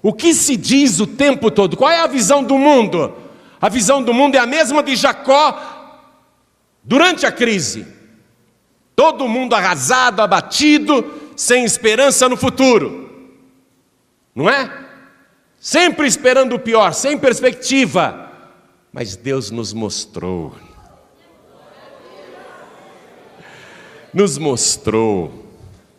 O que se diz o tempo todo? Qual é a visão do mundo? A visão do mundo é a mesma de Jacó durante a crise. Todo mundo arrasado, abatido, sem esperança no futuro. Não é? Sempre esperando o pior, sem perspectiva. Mas Deus nos mostrou. Nos mostrou.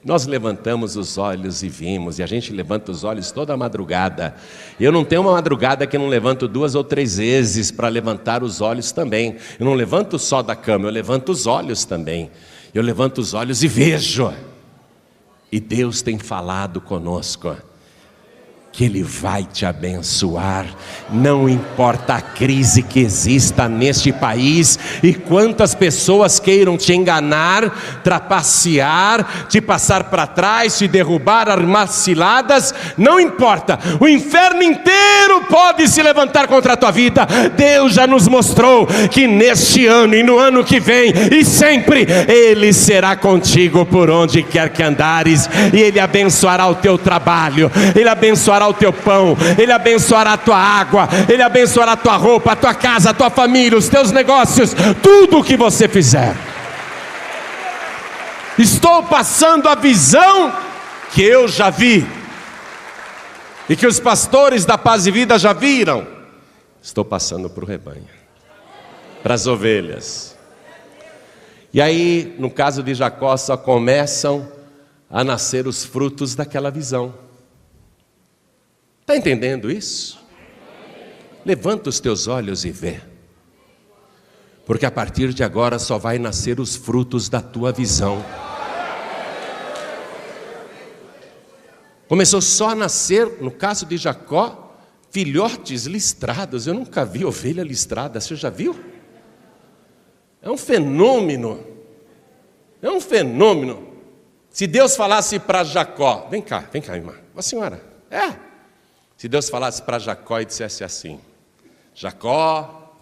Nós levantamos os olhos e vimos, e a gente levanta os olhos toda madrugada. Eu não tenho uma madrugada que eu não levanto 2 ou 3 vezes para levantar os olhos também. Eu não levanto só da cama, eu levanto os olhos também. Eu levanto os olhos e vejo. E Deus tem falado conosco. que Ele vai te abençoar. Não importa a crise que exista neste país e quantas pessoas queiram te enganar, trapacear, te passar para trás, te derrubar, armar ciladas, não importa, o inferno inteiro pode se levantar contra a tua vida. Deus já nos mostrou que neste ano e no ano que vem e sempre Ele será contigo por onde quer que andares, e Ele abençoará o teu trabalho, Ele abençoará o teu pão, Ele abençoará a tua água, Ele abençoará a tua roupa, a tua casa, a tua família, os teus negócios, tudo o que você fizer. Estou passando a visão que eu já vi e que os pastores da Paz e Vida já viram. Estou passando para o rebanho, para as ovelhas. E aí, no caso de Jacó, só começam a nascer os frutos daquela visão. Está entendendo isso? Levanta os teus olhos e vê. Porque a partir de agora só vai nascer os frutos da tua visão. Começou só a nascer, no caso de Jacó, filhotes listrados. Eu nunca vi ovelha listrada, você já viu? É um fenômeno. É um fenômeno. Se Deus falasse para Jacó, vem cá, irmã, a senhora, se Deus falasse para Jacó e dissesse assim: Jacó,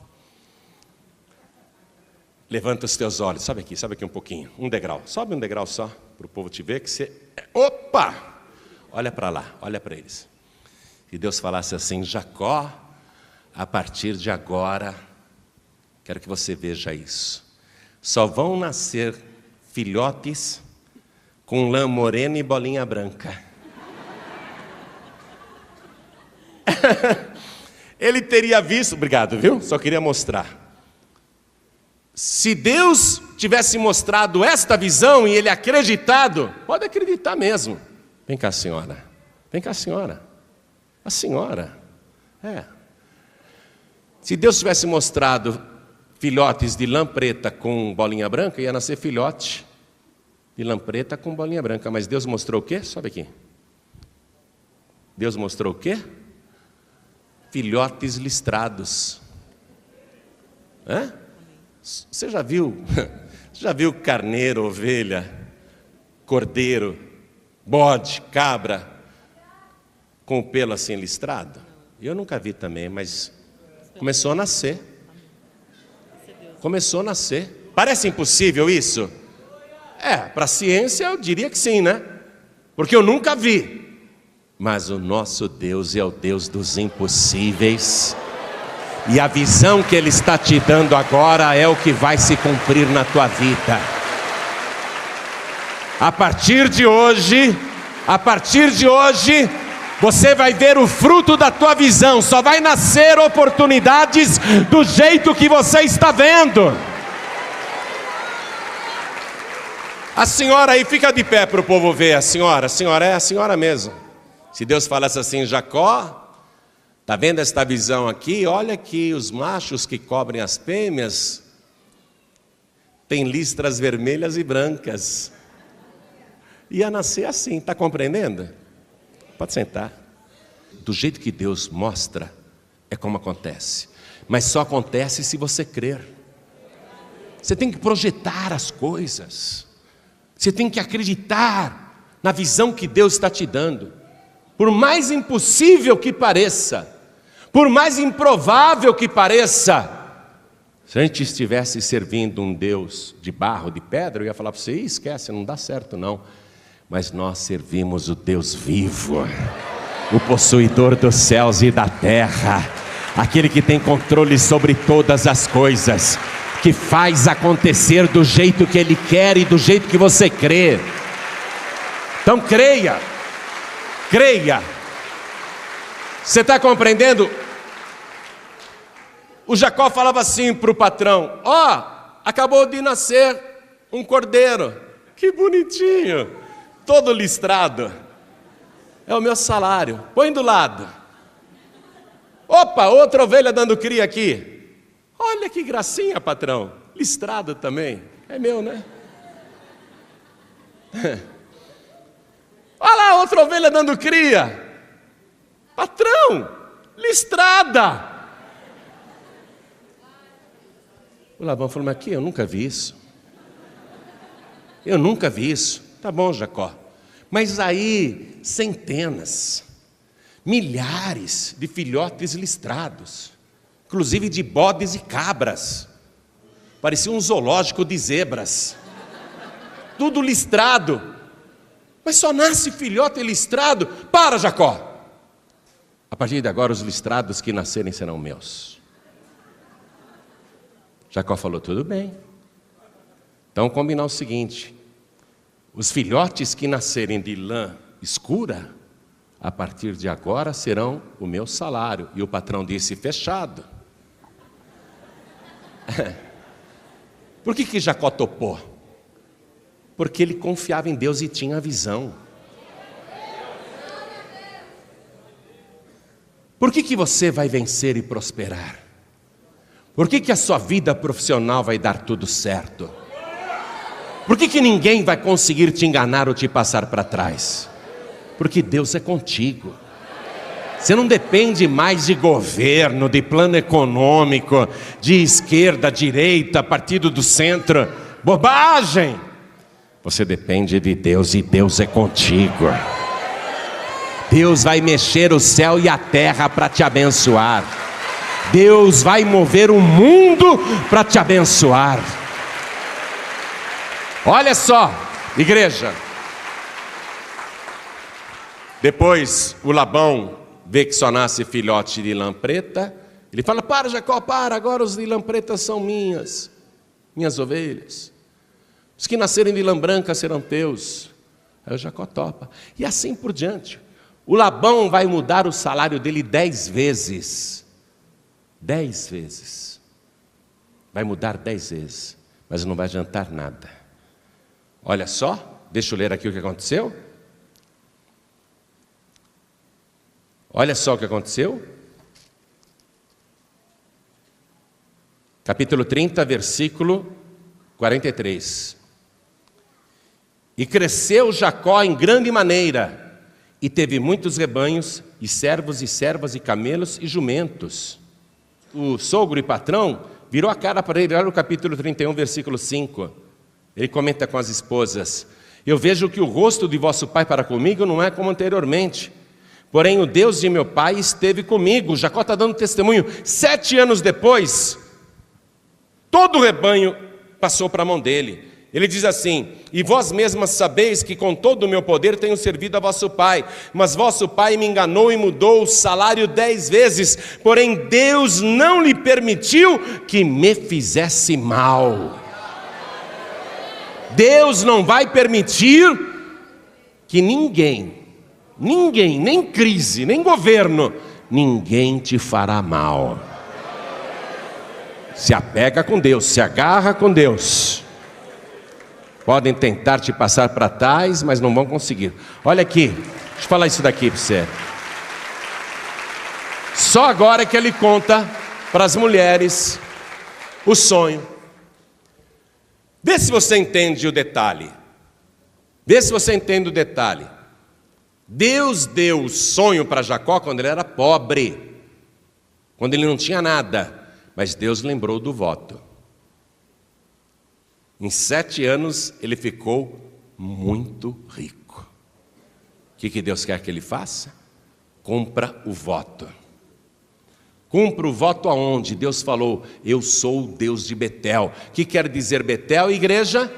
levanta os teus olhos, sobe aqui um pouquinho, um degrau, sobe um degrau só, para o povo te ver que você, opa, olha para lá, olha para eles. Se Deus falasse assim: Jacó, a partir de agora, quero que você veja isso, só vão nascer filhotes com lã morena e bolinha branca. Ele teria visto, obrigado, viu? Só queria mostrar. Se Deus tivesse mostrado esta visão e ele acreditado, pode acreditar mesmo. Vem cá, senhora. Vem cá, senhora. A senhora. Se Deus tivesse mostrado filhotes de lã preta com bolinha branca, ia nascer filhote de lã preta com bolinha branca. Mas Deus mostrou o quê? Sobe aqui. Deus mostrou o quê? Filhotes listrados. Você já viu carneiro, ovelha, cordeiro, bode, cabra com o pelo assim listrado? Eu nunca vi também, mas começou a nascer. Começou a nascer. Parece impossível isso? Para a ciência eu diria que sim, né? Porque eu nunca vi. Mas o nosso Deus é o Deus dos impossíveis. E a visão que Ele está te dando agora é o que vai se cumprir na tua vida. A partir de hoje, você vai ver o fruto da tua visão. Só vai nascer oportunidades do jeito que você está vendo. A senhora aí, fica de pé para o povo ver. A senhora é a senhora mesmo. Se Deus falasse assim: Jacó, está vendo esta visão aqui? Olha que os machos que cobrem as fêmeas têm listras vermelhas e brancas. Ia nascer assim, está compreendendo? Pode sentar. Do jeito que Deus mostra, é como acontece. Mas só acontece se você crer. Você tem que projetar as coisas. Você tem que acreditar na visão que Deus está te dando. Por mais impossível que pareça, por mais improvável que pareça, se a gente estivesse servindo um Deus de barro, de pedra, eu ia falar para você: esquece, não dá certo não. Mas nós servimos o Deus vivo, o possuidor dos céus e da terra, aquele que tem controle sobre todas as coisas, que faz acontecer do jeito que Ele quer e do jeito que você crê. Então creia. Você está compreendendo? O Jacó falava assim para o patrão: acabou de nascer um cordeiro, que bonitinho, todo listrado, é o meu salário, põe do lado. Opa, outra ovelha dando cria aqui, olha que gracinha, patrão, listrado também, é meu, né? Olha lá, outra ovelha dando cria. Patrão, listrada. O Labão falou, mas aqui eu nunca vi isso. Eu nunca vi isso. Tá bom, Jacó. Mas aí, centenas, milhares de filhotes listrados, inclusive de bodes e cabras. Parecia um zoológico de zebras. Tudo listrado. Mas só nasce filhote listrado. Para, Jacó. A partir de agora, os listrados que nascerem serão meus. Jacó falou, tudo bem. Então, combinar o seguinte. Os filhotes que nascerem de lã escura, a partir de agora serão o meu salário. E o patrão disse, fechado. Por que Jacó topou? Porque ele confiava em Deus e tinha a visão. Por que você vai vencer e prosperar? Por que a sua vida profissional vai dar tudo certo? Por que ninguém vai conseguir te enganar ou te passar para trás? Porque Deus é contigo. Você não depende mais de governo, de plano econômico, de esquerda, direita, partido do centro. Bobagem! Você depende de Deus e Deus é contigo. Deus vai mexer o céu e a terra para te abençoar. Deus vai mover o mundo para te abençoar. Olha só, igreja. Depois o Labão vê que só nasce filhote de lã preta. Ele fala, para Jacó, para, agora os de lã preta são minhas ovelhas. Os que nascerem de lã branca serão teus. Aí o Jacó topa. E assim por diante. O Labão vai mudar o salário dele 10 vezes. 10 vezes. Vai mudar 10 vezes. Mas não vai adiantar nada. Olha só, deixa eu ler aqui o que aconteceu. Olha só o que aconteceu. Capítulo 30, versículo 43. E cresceu Jacó em grande maneira, e teve muitos rebanhos, e servos e servas, e camelos e jumentos. O sogro e patrão virou a cara para ele, olha no capítulo 31, versículo 5. Ele comenta com as esposas, eu vejo que o rosto de vosso pai para comigo não é como anteriormente, porém o Deus de meu pai esteve comigo. Jacó está dando testemunho. 7 anos depois, todo o rebanho passou para a mão dele. Ele diz assim, e vós mesmas sabeis que com todo o meu poder tenho servido a vosso pai, mas vosso pai me enganou e mudou o salário 10 vezes, porém Deus não lhe permitiu que me fizesse mal. Deus não vai permitir que ninguém, nem crise, nem governo, ninguém te fará mal. Se apega com Deus, se agarra com Deus. Podem tentar te passar para trás, mas não vão conseguir. Olha aqui, deixa eu falar isso daqui para você. Só agora que ele conta para as mulheres o sonho. Vê se você entende o detalhe. Vê se você entende o detalhe. Deus deu o sonho para Jacó quando ele era pobre, quando ele não tinha nada, mas Deus lembrou do voto. Em 7 anos ele ficou muito rico. O que Deus quer que ele faça? Cumpra o voto. Cumpra o voto aonde? Deus falou, eu sou o Deus de Betel. O que quer dizer Betel, igreja?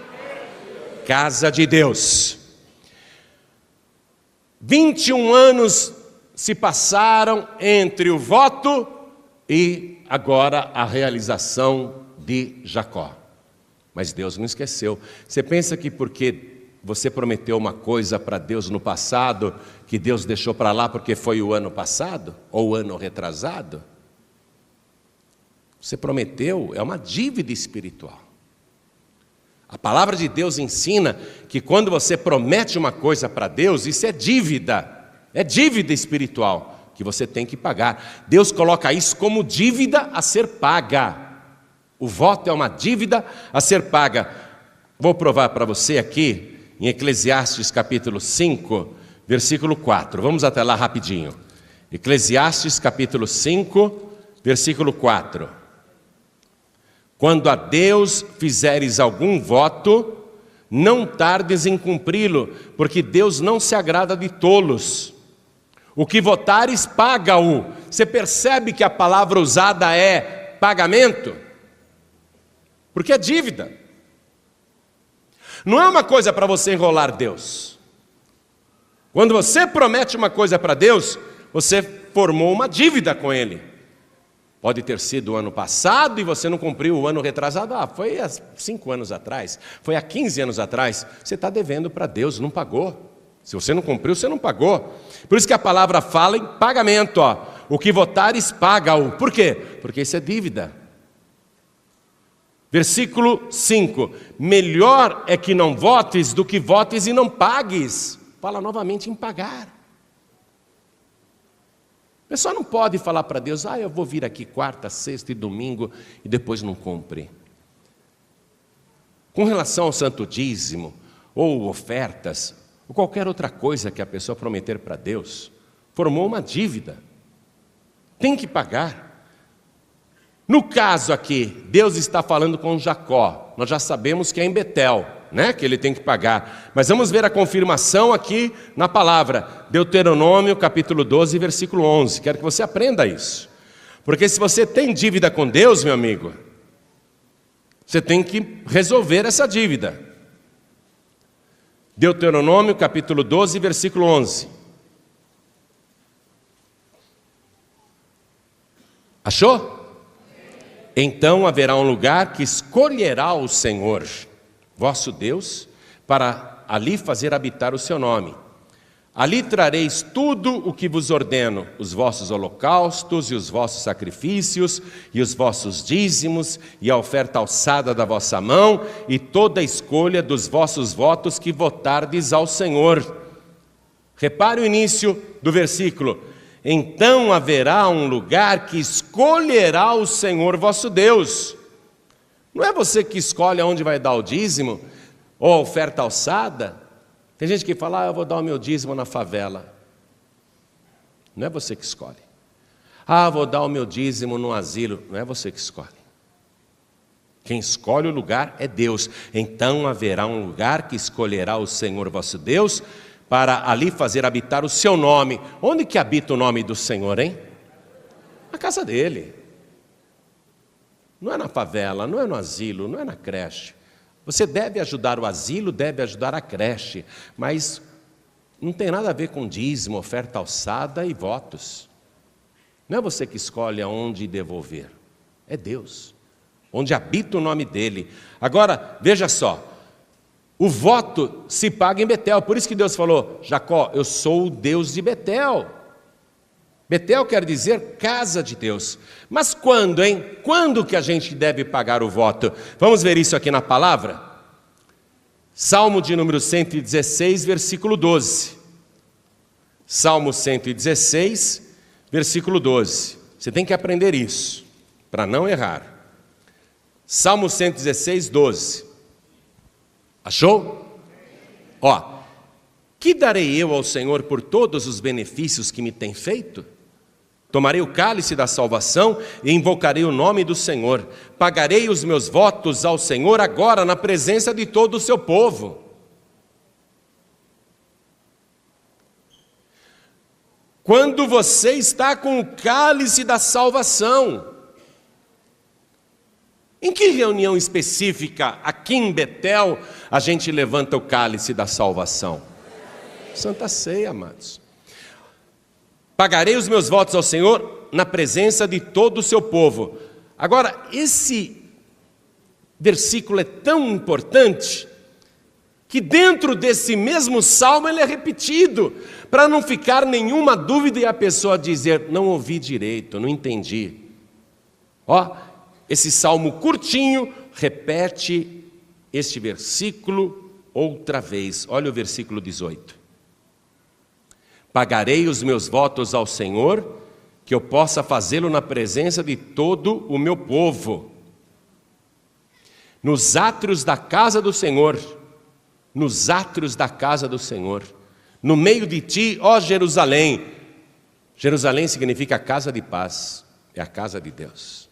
Casa de Deus. 21 anos se passaram entre o voto e agora a realização de Jacó. Mas Deus não esqueceu. Você pensa que porque você prometeu uma coisa para Deus no passado, que Deus deixou para lá porque foi o ano passado? Ou o ano retrasado? Você prometeu, é uma dívida espiritual. A palavra de Deus ensina que quando você promete uma coisa para Deus, isso é dívida espiritual, que você tem que pagar. Deus coloca isso como dívida a ser paga. O voto é uma dívida a ser paga. Vou provar para você aqui, em Eclesiastes capítulo 5, versículo 4. Vamos até lá rapidinho. Eclesiastes capítulo 5, versículo 4. Quando a Deus fizeres algum voto, não tardes em cumpri-lo, porque Deus não se agrada de tolos. O que votares, paga-o. Você percebe que a palavra usada é pagamento? Porque é dívida. Não é uma coisa para você enrolar Deus. Quando você promete uma coisa para Deus, você formou uma dívida com Ele. Pode ter sido o ano passado e você não cumpriu o ano retrasado. Foi há 5 anos atrás, foi há 15 anos atrás. Você está devendo para Deus, não pagou. Se você não cumpriu, você não pagou. Por isso que a palavra fala em pagamento. O que votares, paga-o. Por quê? Porque isso é dívida. Versículo 5. Melhor é que não votes do que votes e não pagues. Fala novamente em pagar. A pessoa não pode falar para Deus, eu vou vir aqui quarta, sexta e domingo e depois não cumpre. Com relação ao santo dízimo, ou ofertas, ou qualquer outra coisa que a pessoa prometer para Deus, formou uma dívida. Tem que pagar. No caso aqui, Deus está falando com Jacó. Nós já sabemos que é em Betel, que ele tem que pagar. Mas vamos ver a confirmação aqui na palavra. Deuteronômio, capítulo 12, versículo 11. Quero que você aprenda isso. Porque se você tem dívida com Deus, meu amigo, você tem que resolver essa dívida. Deuteronômio, capítulo 12, versículo 11. Achou? Então haverá um lugar que escolherá o Senhor, vosso Deus, para ali fazer habitar o seu nome. Ali trareis tudo o que vos ordeno, os vossos holocaustos e os vossos sacrifícios, e os vossos dízimos, e a oferta alçada da vossa mão, e toda a escolha dos vossos votos que votardes ao Senhor. Repare o início do versículo. Então haverá um lugar que escolherá o Senhor vosso Deus. Não é você que escolhe aonde vai dar o dízimo, ou a oferta alçada. Tem gente que fala, eu vou dar o meu dízimo na favela. Não é você que escolhe. Vou dar o meu dízimo no asilo. Não é você que escolhe. Quem escolhe o lugar é Deus. Então haverá um lugar que escolherá o Senhor vosso Deus, para ali fazer habitar o seu nome. Onde que habita o nome do Senhor, hein? Na casa dele. Não é na favela, não é no asilo, não é na creche. Você deve ajudar o asilo, deve ajudar a creche, mas não tem nada a ver com dízimo, oferta alçada e votos. Não é você que escolhe aonde devolver, é Deus, onde habita o nome dele. Agora, veja só, o voto se paga em Betel, por isso que Deus falou, Jacó, eu sou o Deus de Betel. Betel quer dizer casa de Deus. Mas quando, hein? Quando que a gente deve pagar o voto? Vamos ver isso aqui na palavra? Salmo de número 116, versículo 12. Salmo 116, versículo 12. Você tem que aprender isso, para não errar. Salmo 116, 12. Achou? Que darei eu ao Senhor por todos os benefícios que me tem feito? Tomarei o cálice da salvação e invocarei o nome do Senhor. Pagarei os meus votos ao Senhor agora na presença de todo o seu povo. Quando você está com o cálice da salvação, em que reunião específica, aqui em Betel, a gente levanta o cálice da salvação? Santa Ceia, amados. Pagarei os meus votos ao Senhor na presença de todo o seu povo. Agora, esse versículo é tão importante, que dentro desse mesmo salmo ele é repetido, para não ficar nenhuma dúvida e a pessoa dizer, não ouvi direito, não entendi. Esse salmo curtinho repete este versículo outra vez. Olha o versículo 18. Pagarei os meus votos ao Senhor, que eu possa fazê-lo na presença de todo o meu povo. Nos átrios da casa do Senhor, nos átrios da casa do Senhor, no meio de ti, ó Jerusalém, Jerusalém significa casa de paz, é a casa de Deus.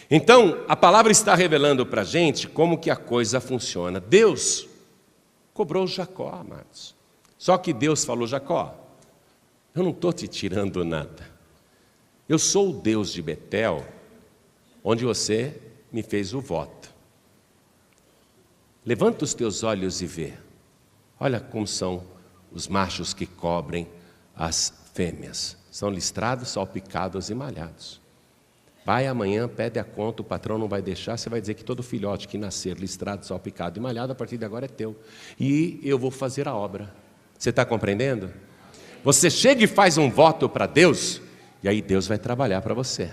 Então, a palavra está revelando para a gente como que a coisa funciona. Deus cobrou Jacó, amados. Só que Deus falou: Jacó, eu não estou te tirando nada. Eu sou o Deus de Betel, onde você me fez o voto. Levanta os teus olhos e vê. Olha como são os machos que cobrem as fêmeas. São listrados, salpicados e malhados. Vai amanhã, pede a conta, o patrão não vai deixar, você vai dizer que todo filhote que nascer listrado, salpicado e malhado, a partir de agora é teu. E eu vou fazer a obra. Você está compreendendo? Você chega e faz um voto para Deus, e aí Deus vai trabalhar para você.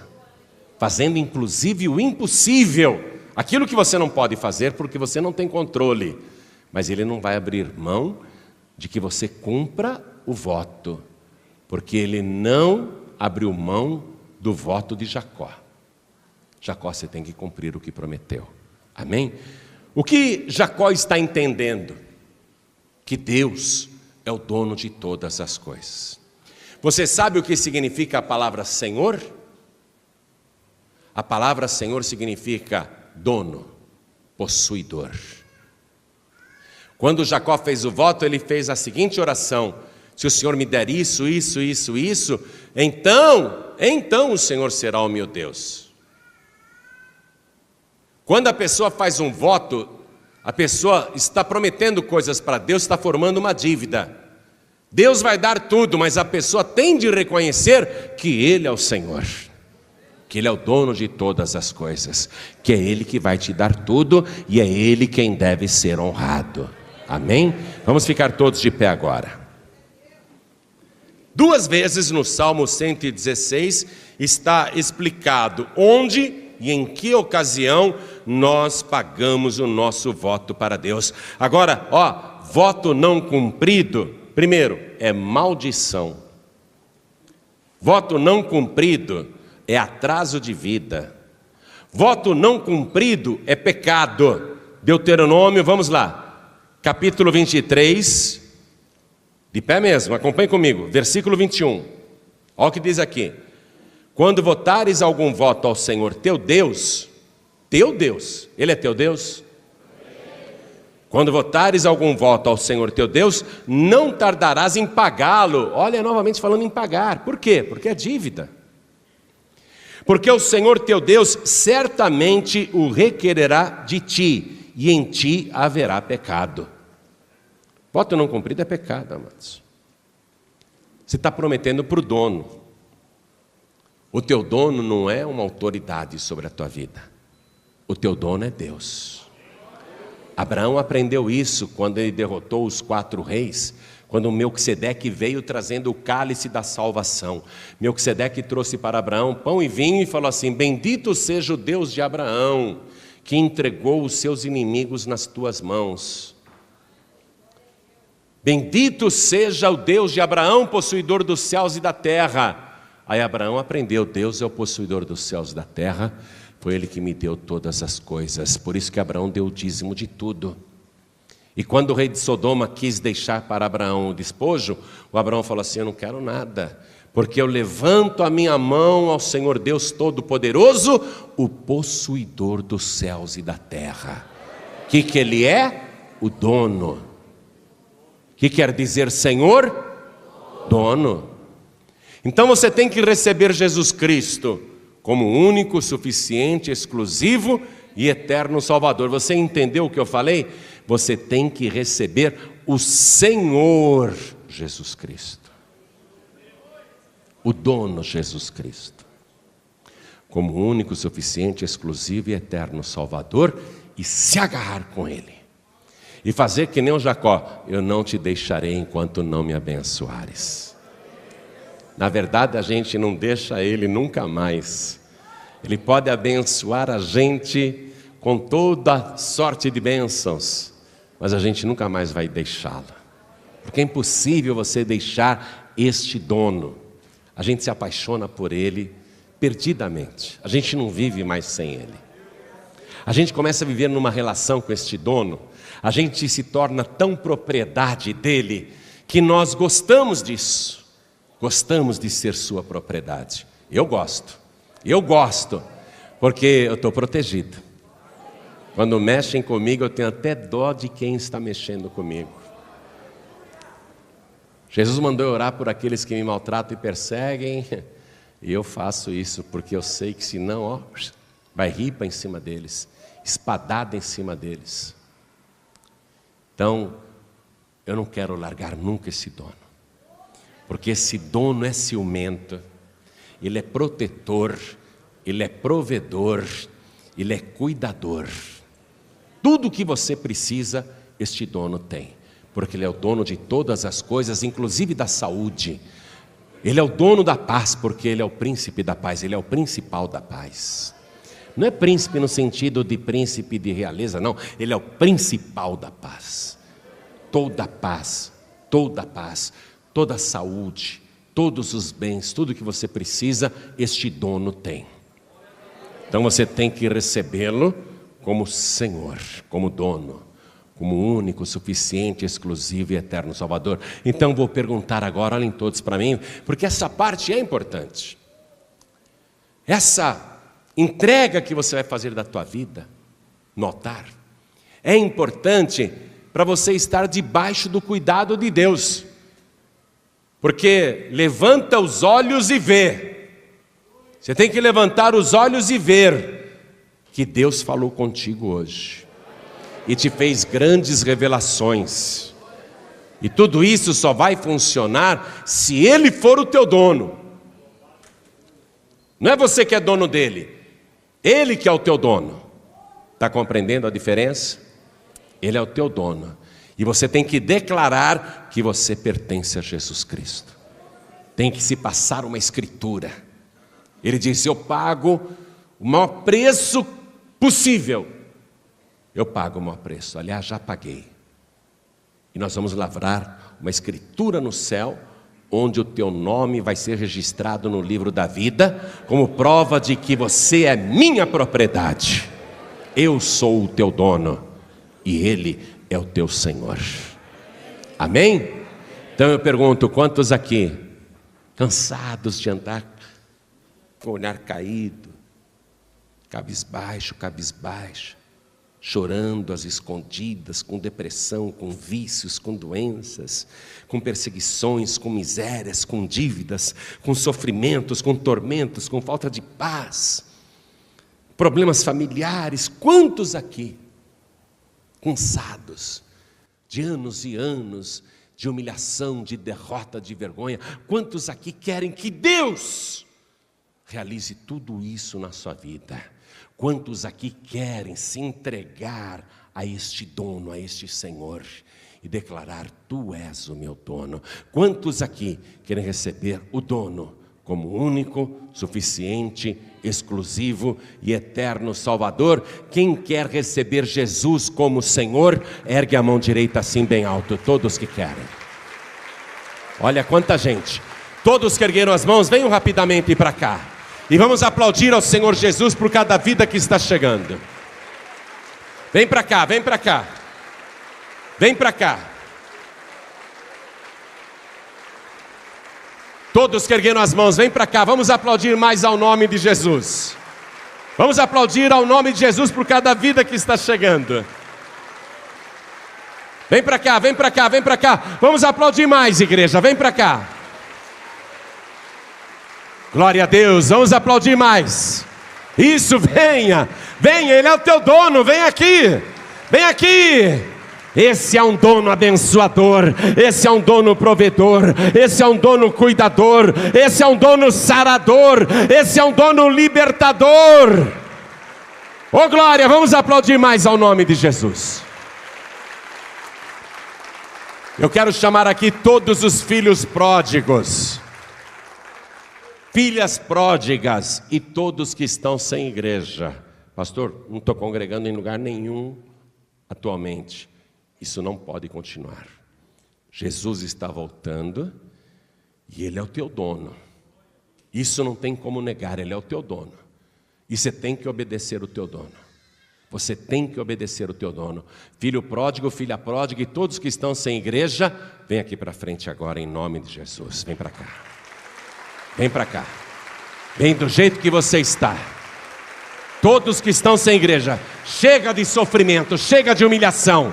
Fazendo inclusive o impossível. Aquilo que você não pode fazer porque você não tem controle. Mas Ele não vai abrir mão de que você cumpra o voto. Porque Ele não abriu mão do voto de Jacó. Jacó, você tem que cumprir o que prometeu. Amém? O que Jacó está entendendo? Que Deus é o dono de todas as coisas. Você sabe o que significa a palavra Senhor? A palavra Senhor significa dono, possuidor. Quando Jacó fez o voto, ele fez a seguinte oração: se o Senhor me der isso, então o Senhor será o meu Deus. Quando a pessoa faz um voto, a pessoa está prometendo coisas para Deus, está formando uma dívida. Deus vai dar tudo, mas a pessoa tem de reconhecer que Ele é o Senhor, que Ele é o dono de todas as coisas, que é Ele que vai te dar tudo e é Ele quem deve ser honrado. Amém? Vamos ficar todos de pé agora. 2 vezes no Salmo 116 está explicado onde e em que ocasião nós pagamos o nosso voto para Deus. Agora, voto não cumprido, primeiro, é maldição. Voto não cumprido é atraso de vida. Voto não cumprido é pecado. Deuteronômio, vamos lá, capítulo 23, de pé mesmo, acompanhe comigo, versículo 21. Olha o que diz aqui: quando votares algum voto ao Senhor teu Deus, Ele é teu Deus? Quando votares algum voto ao Senhor teu Deus, não tardarás em pagá-lo. Olha, novamente falando em pagar. Por quê? Porque é dívida. Porque o Senhor teu Deus certamente o requererá de ti, e em ti haverá pecado. Voto não cumprido é pecado, amados. Você está prometendo para o dono. O teu dono não é uma autoridade sobre a tua vida. O teu dono é Deus. Abraão aprendeu isso quando ele derrotou os 4 reis, quando Melquisedeque veio trazendo o cálice da salvação. Melquisedeque trouxe para Abraão pão e vinho e falou assim: bendito seja o Deus de Abraão, que entregou os seus inimigos nas tuas mãos. Bendito seja o Deus de Abraão, possuidor dos céus e da terra. Aí Abraão aprendeu: Deus é o possuidor dos céus e da terra, foi Ele que me deu todas as coisas. Por isso que Abraão deu o dízimo de tudo. E quando o rei de Sodoma quis deixar para Abraão o despojo, o Abraão falou assim: eu não quero nada, porque eu levanto a minha mão ao Senhor Deus Todo-Poderoso, o possuidor dos céus e da terra. O que Ele é? O dono. O que quer dizer Senhor? Dono. Então você tem que receber Jesus Cristo como único, suficiente, exclusivo e eterno Salvador. Você entendeu o que eu falei? Você tem que receber o Senhor Jesus Cristo, o dono Jesus Cristo, como único, suficiente, exclusivo e eterno Salvador, e se agarrar com Ele e fazer que nem o Jacó: eu não te deixarei enquanto não me abençoares. Na verdade, a gente não deixa Ele nunca mais. Ele pode abençoar a gente com toda sorte de bênçãos, mas a gente nunca mais vai deixá-lo, porque é impossível você deixar este dono. A gente se apaixona por Ele perdidamente, a gente não vive mais sem Ele. A gente começa a viver numa relação com este dono, a gente se torna tão propriedade dele, que nós gostamos disso. Gostamos de ser sua propriedade. Eu gosto, porque eu estou protegido. Quando mexem comigo, eu tenho até dó de quem está mexendo comigo. Jesus mandou eu orar por aqueles que me maltratam e perseguem, e eu faço isso, porque eu sei que senão, vai ripa em cima deles, espadada em cima deles. Então, eu não quero largar nunca esse dono, porque esse dono é ciumento, ele é protetor, ele é provedor, ele é cuidador. Tudo que você precisa, este dono tem, porque ele é o dono de todas as coisas, inclusive da saúde. Ele é o dono da paz, porque ele é o príncipe da paz, ele é o principal da paz. Não é príncipe no sentido de príncipe de realeza, não, ele é o principal da paz. Toda paz, toda saúde, todos os bens, tudo que você precisa, este dono tem. Então você tem que recebê-lo como Senhor, como dono, como único, suficiente, exclusivo e eterno Salvador. Então vou perguntar agora, olhem todos para mim, porque essa parte é importante. Essa entrega que você vai fazer da tua vida no altar é importante para você estar debaixo do cuidado de Deus, porque levanta os olhos e vê. Você tem que levantar os olhos e ver que Deus falou contigo hoje e te fez grandes revelações, e tudo isso só vai funcionar se Ele for o teu dono. Não é você que é dono dele, Ele que é o teu dono. Está compreendendo a diferença? Ele é o teu dono, e você tem que declarar que você pertence a Jesus Cristo. Tem que se passar uma escritura. Ele diz: eu pago o maior preço possível. Eu pago o maior preço, aliás, já paguei. E nós vamos lavrar uma escritura no céu, onde o teu nome vai ser registrado no livro da vida, como prova de que você é minha propriedade. Eu sou o teu dono, e Ele é o teu Senhor. Amém? Então eu pergunto, quantos aqui, cansados de andar com o olhar caído, cabisbaixo, chorando às escondidas, com depressão, com vícios, com doenças, com perseguições, com misérias, com dívidas, com sofrimentos, com tormentos, com falta de paz, problemas familiares? Quantos aqui, cansados de anos e anos de humilhação, de derrota, de vergonha? Quantos aqui querem que Deus realize tudo isso na sua vida? Quantos aqui querem se entregar a este dono, a este Senhor, e declarar: tu és o meu dono? Quantos aqui querem receber o dono como único, suficiente, exclusivo e eterno Salvador? Quem quer receber Jesus como Senhor, ergue a mão direita assim bem alto. Todos que querem. Olha quanta gente. Todos que ergueram as mãos, venham rapidamente para cá. E vamos aplaudir ao Senhor Jesus por cada vida que está chegando. Vem para cá, vem para cá. Vem para cá. Todos que ergueram as mãos, vem para cá. Vamos aplaudir mais ao nome de Jesus. Vamos aplaudir ao nome de Jesus por cada vida que está chegando. Vem para cá, vem para cá, vem para cá. Vamos aplaudir mais, igreja, vem para cá. Glória a Deus, vamos aplaudir mais. Isso, venha, venha, Ele é o teu dono, vem aqui, vem aqui. Esse é um dono abençoador, esse é um dono provedor, esse é um dono cuidador, esse é um dono sarador, esse é um dono libertador. Oh glória, vamos aplaudir mais ao nome de Jesus. Eu quero chamar aqui todos os filhos pródigos, filhas pródigas e todos que estão sem igreja. Pastor, não estou congregando em lugar nenhum atualmente. Isso não pode continuar. Jesus está voltando e Ele é o teu dono. Isso não tem como negar, Ele é o teu dono. E você tem que obedecer o teu dono. Você tem que obedecer o teu dono. Filho pródigo, filha pródiga e todos que estão sem igreja, vem aqui para frente agora em nome de Jesus. Vem para cá. Vem para cá. Vem do jeito que você está. Todos que estão sem igreja, chega de sofrimento, chega de humilhação.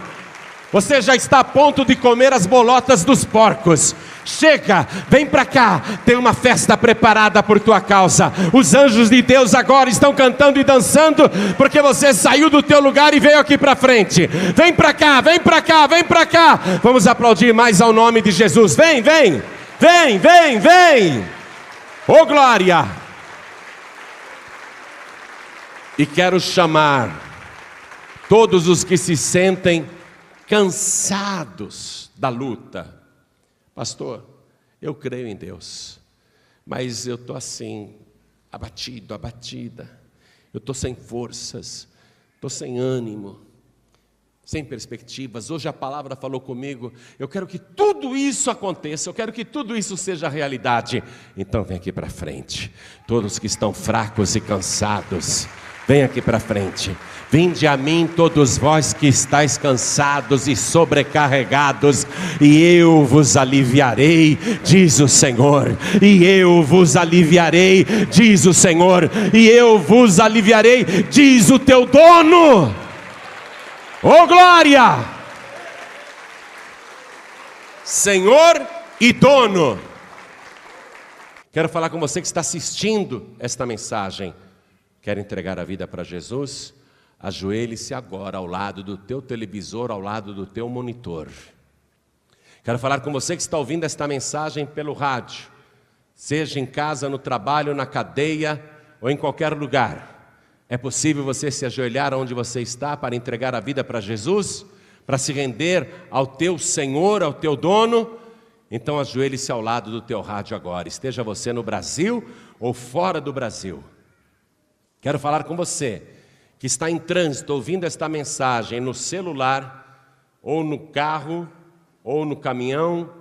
Você já está a ponto de comer as bolotas dos porcos. Chega, vem para cá. Tem uma festa preparada por tua causa. Os anjos de Deus agora estão cantando e dançando, porque você saiu do teu lugar e veio aqui para frente. Vem para cá, vem para cá, vem para cá. Vamos aplaudir mais ao nome de Jesus. Vem, vem, vem, vem, vem. Ô glória. E quero chamar todos os que se sentem cansados da luta. Pastor, eu creio em Deus, mas eu estou assim, abatido, abatida. Eu estou sem forças, estou sem ânimo, sem perspectivas. Hoje a palavra falou comigo, eu quero que tudo isso aconteça, eu quero que tudo isso seja realidade. Então vem aqui para frente, todos que estão fracos e cansados, vem aqui para frente. Vinde a mim todos vós que estáis cansados e sobrecarregados, e eu vos aliviarei, diz o Senhor. E eu vos aliviarei, diz o Senhor. E eu vos aliviarei, diz o teu dono. Oh glória! Senhor e dono. Quero falar com você que está assistindo esta mensagem. Quer entregar a vida para Jesus? Ajoelhe-se agora ao lado do teu televisor, ao lado do teu monitor. Quero falar com você que está ouvindo esta mensagem pelo rádio, seja em casa, no trabalho, na cadeia ou em qualquer lugar. É possível você se ajoelhar onde você está para entregar a vida para Jesus, para se render ao teu Senhor, ao teu dono? Então ajoelhe-se ao lado do teu rádio agora, esteja você no Brasil ou fora do Brasil. Quero falar com você que está em trânsito, ouvindo esta mensagem no celular, ou no carro, ou no caminhão,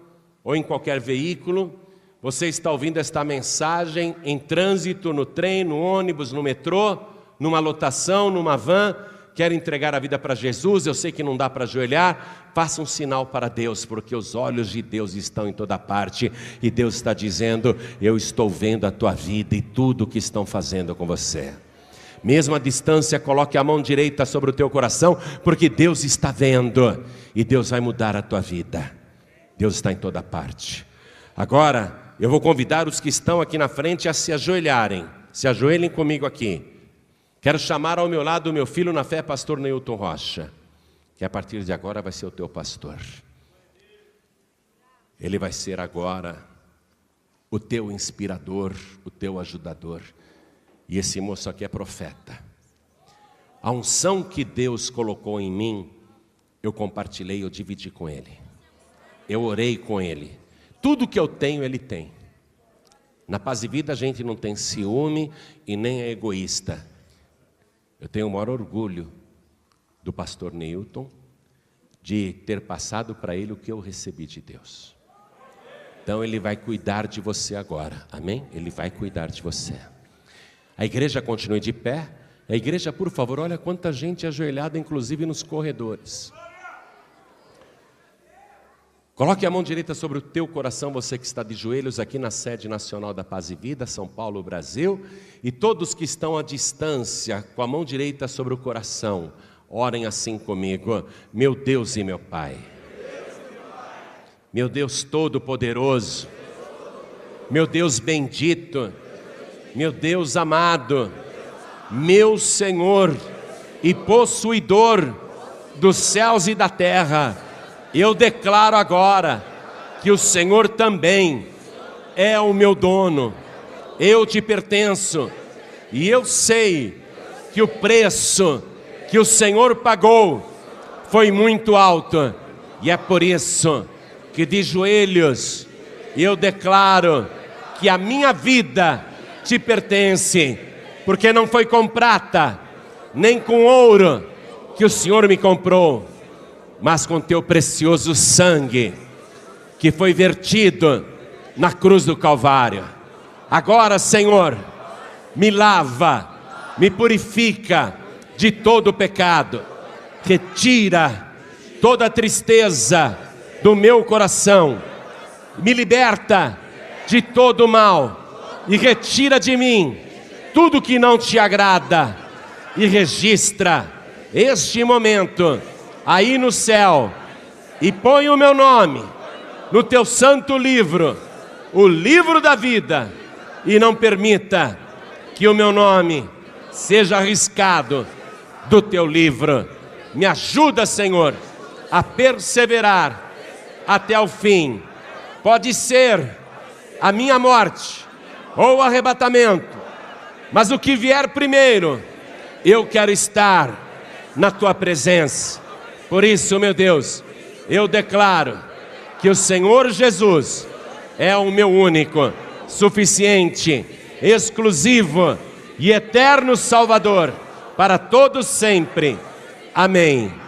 ou em qualquer veículo. Você está ouvindo esta mensagem em trânsito, no trem, no ônibus, no metrô, numa lotação, numa van. Quer entregar a vida para Jesus? Eu sei que não dá para ajoelhar. Faça um sinal para Deus, porque os olhos de Deus estão em toda parte, e Deus está dizendo, eu estou vendo a tua vida e tudo o que estão fazendo com você. Mesmo à distância, coloque a mão direita sobre o teu coração, porque Deus está vendo, e Deus vai mudar a tua vida. Deus está em toda parte. Agora, eu vou convidar os que estão aqui na frente a se ajoelharem. Se ajoelhem comigo aqui. Quero chamar ao meu lado o meu filho na fé, pastor Neilton Rocha, que a partir de agora vai ser o teu pastor. Ele vai ser agora o teu inspirador, o teu ajudador. E esse moço aqui é profeta. A unção que Deus colocou em mim, eu compartilhei, eu dividi com ele. Eu orei com ele. Tudo que eu tenho, ele tem. Na Paz e Vida a gente não tem ciúme e nem é egoísta. Eu tenho o maior orgulho do pastor Neilton, de ter passado para ele o que eu recebi de Deus. Então ele vai cuidar de você agora, amém? Ele vai cuidar de você. A igreja continue de pé. A igreja, por favor, olha quanta gente ajoelhada, inclusive nos corredores. Coloque a mão direita sobre o teu coração, você que está de joelhos aqui na sede nacional da Paz e Vida, São Paulo, Brasil. E todos que estão à distância, com a mão direita sobre o coração, orem assim comigo. Meu Deus e meu Pai, meu Deus Todo-Poderoso, meu Deus bendito, meu Deus amado, meu Senhor e possuidor dos céus e da terra, eu declaro agora que o Senhor também é o meu dono, eu te pertenço, e eu sei que o preço que o Senhor pagou foi muito alto, e é por isso que de joelhos eu declaro que a minha vida te pertence, porque não foi com prata, nem com ouro que o Senhor me comprou, mas com teu precioso sangue, que foi vertido na cruz do Calvário. Agora, Senhor, me lava, me purifica de todo o pecado, retira toda a tristeza do meu coração, me liberta de todo o mal, e retira de mim tudo que não te agrada, e registra este momento aí no céu, e põe o meu nome no teu santo livro, o livro da vida, e não permita que o meu nome seja arriscado do teu livro. Me ajuda, Senhor, a perseverar até o fim. Pode ser a minha morte ou o arrebatamento, mas o que vier primeiro, eu quero estar na tua presença. Por isso, meu Deus, eu declaro que o Senhor Jesus é o meu único, suficiente, exclusivo e eterno Salvador para todos sempre. Amém.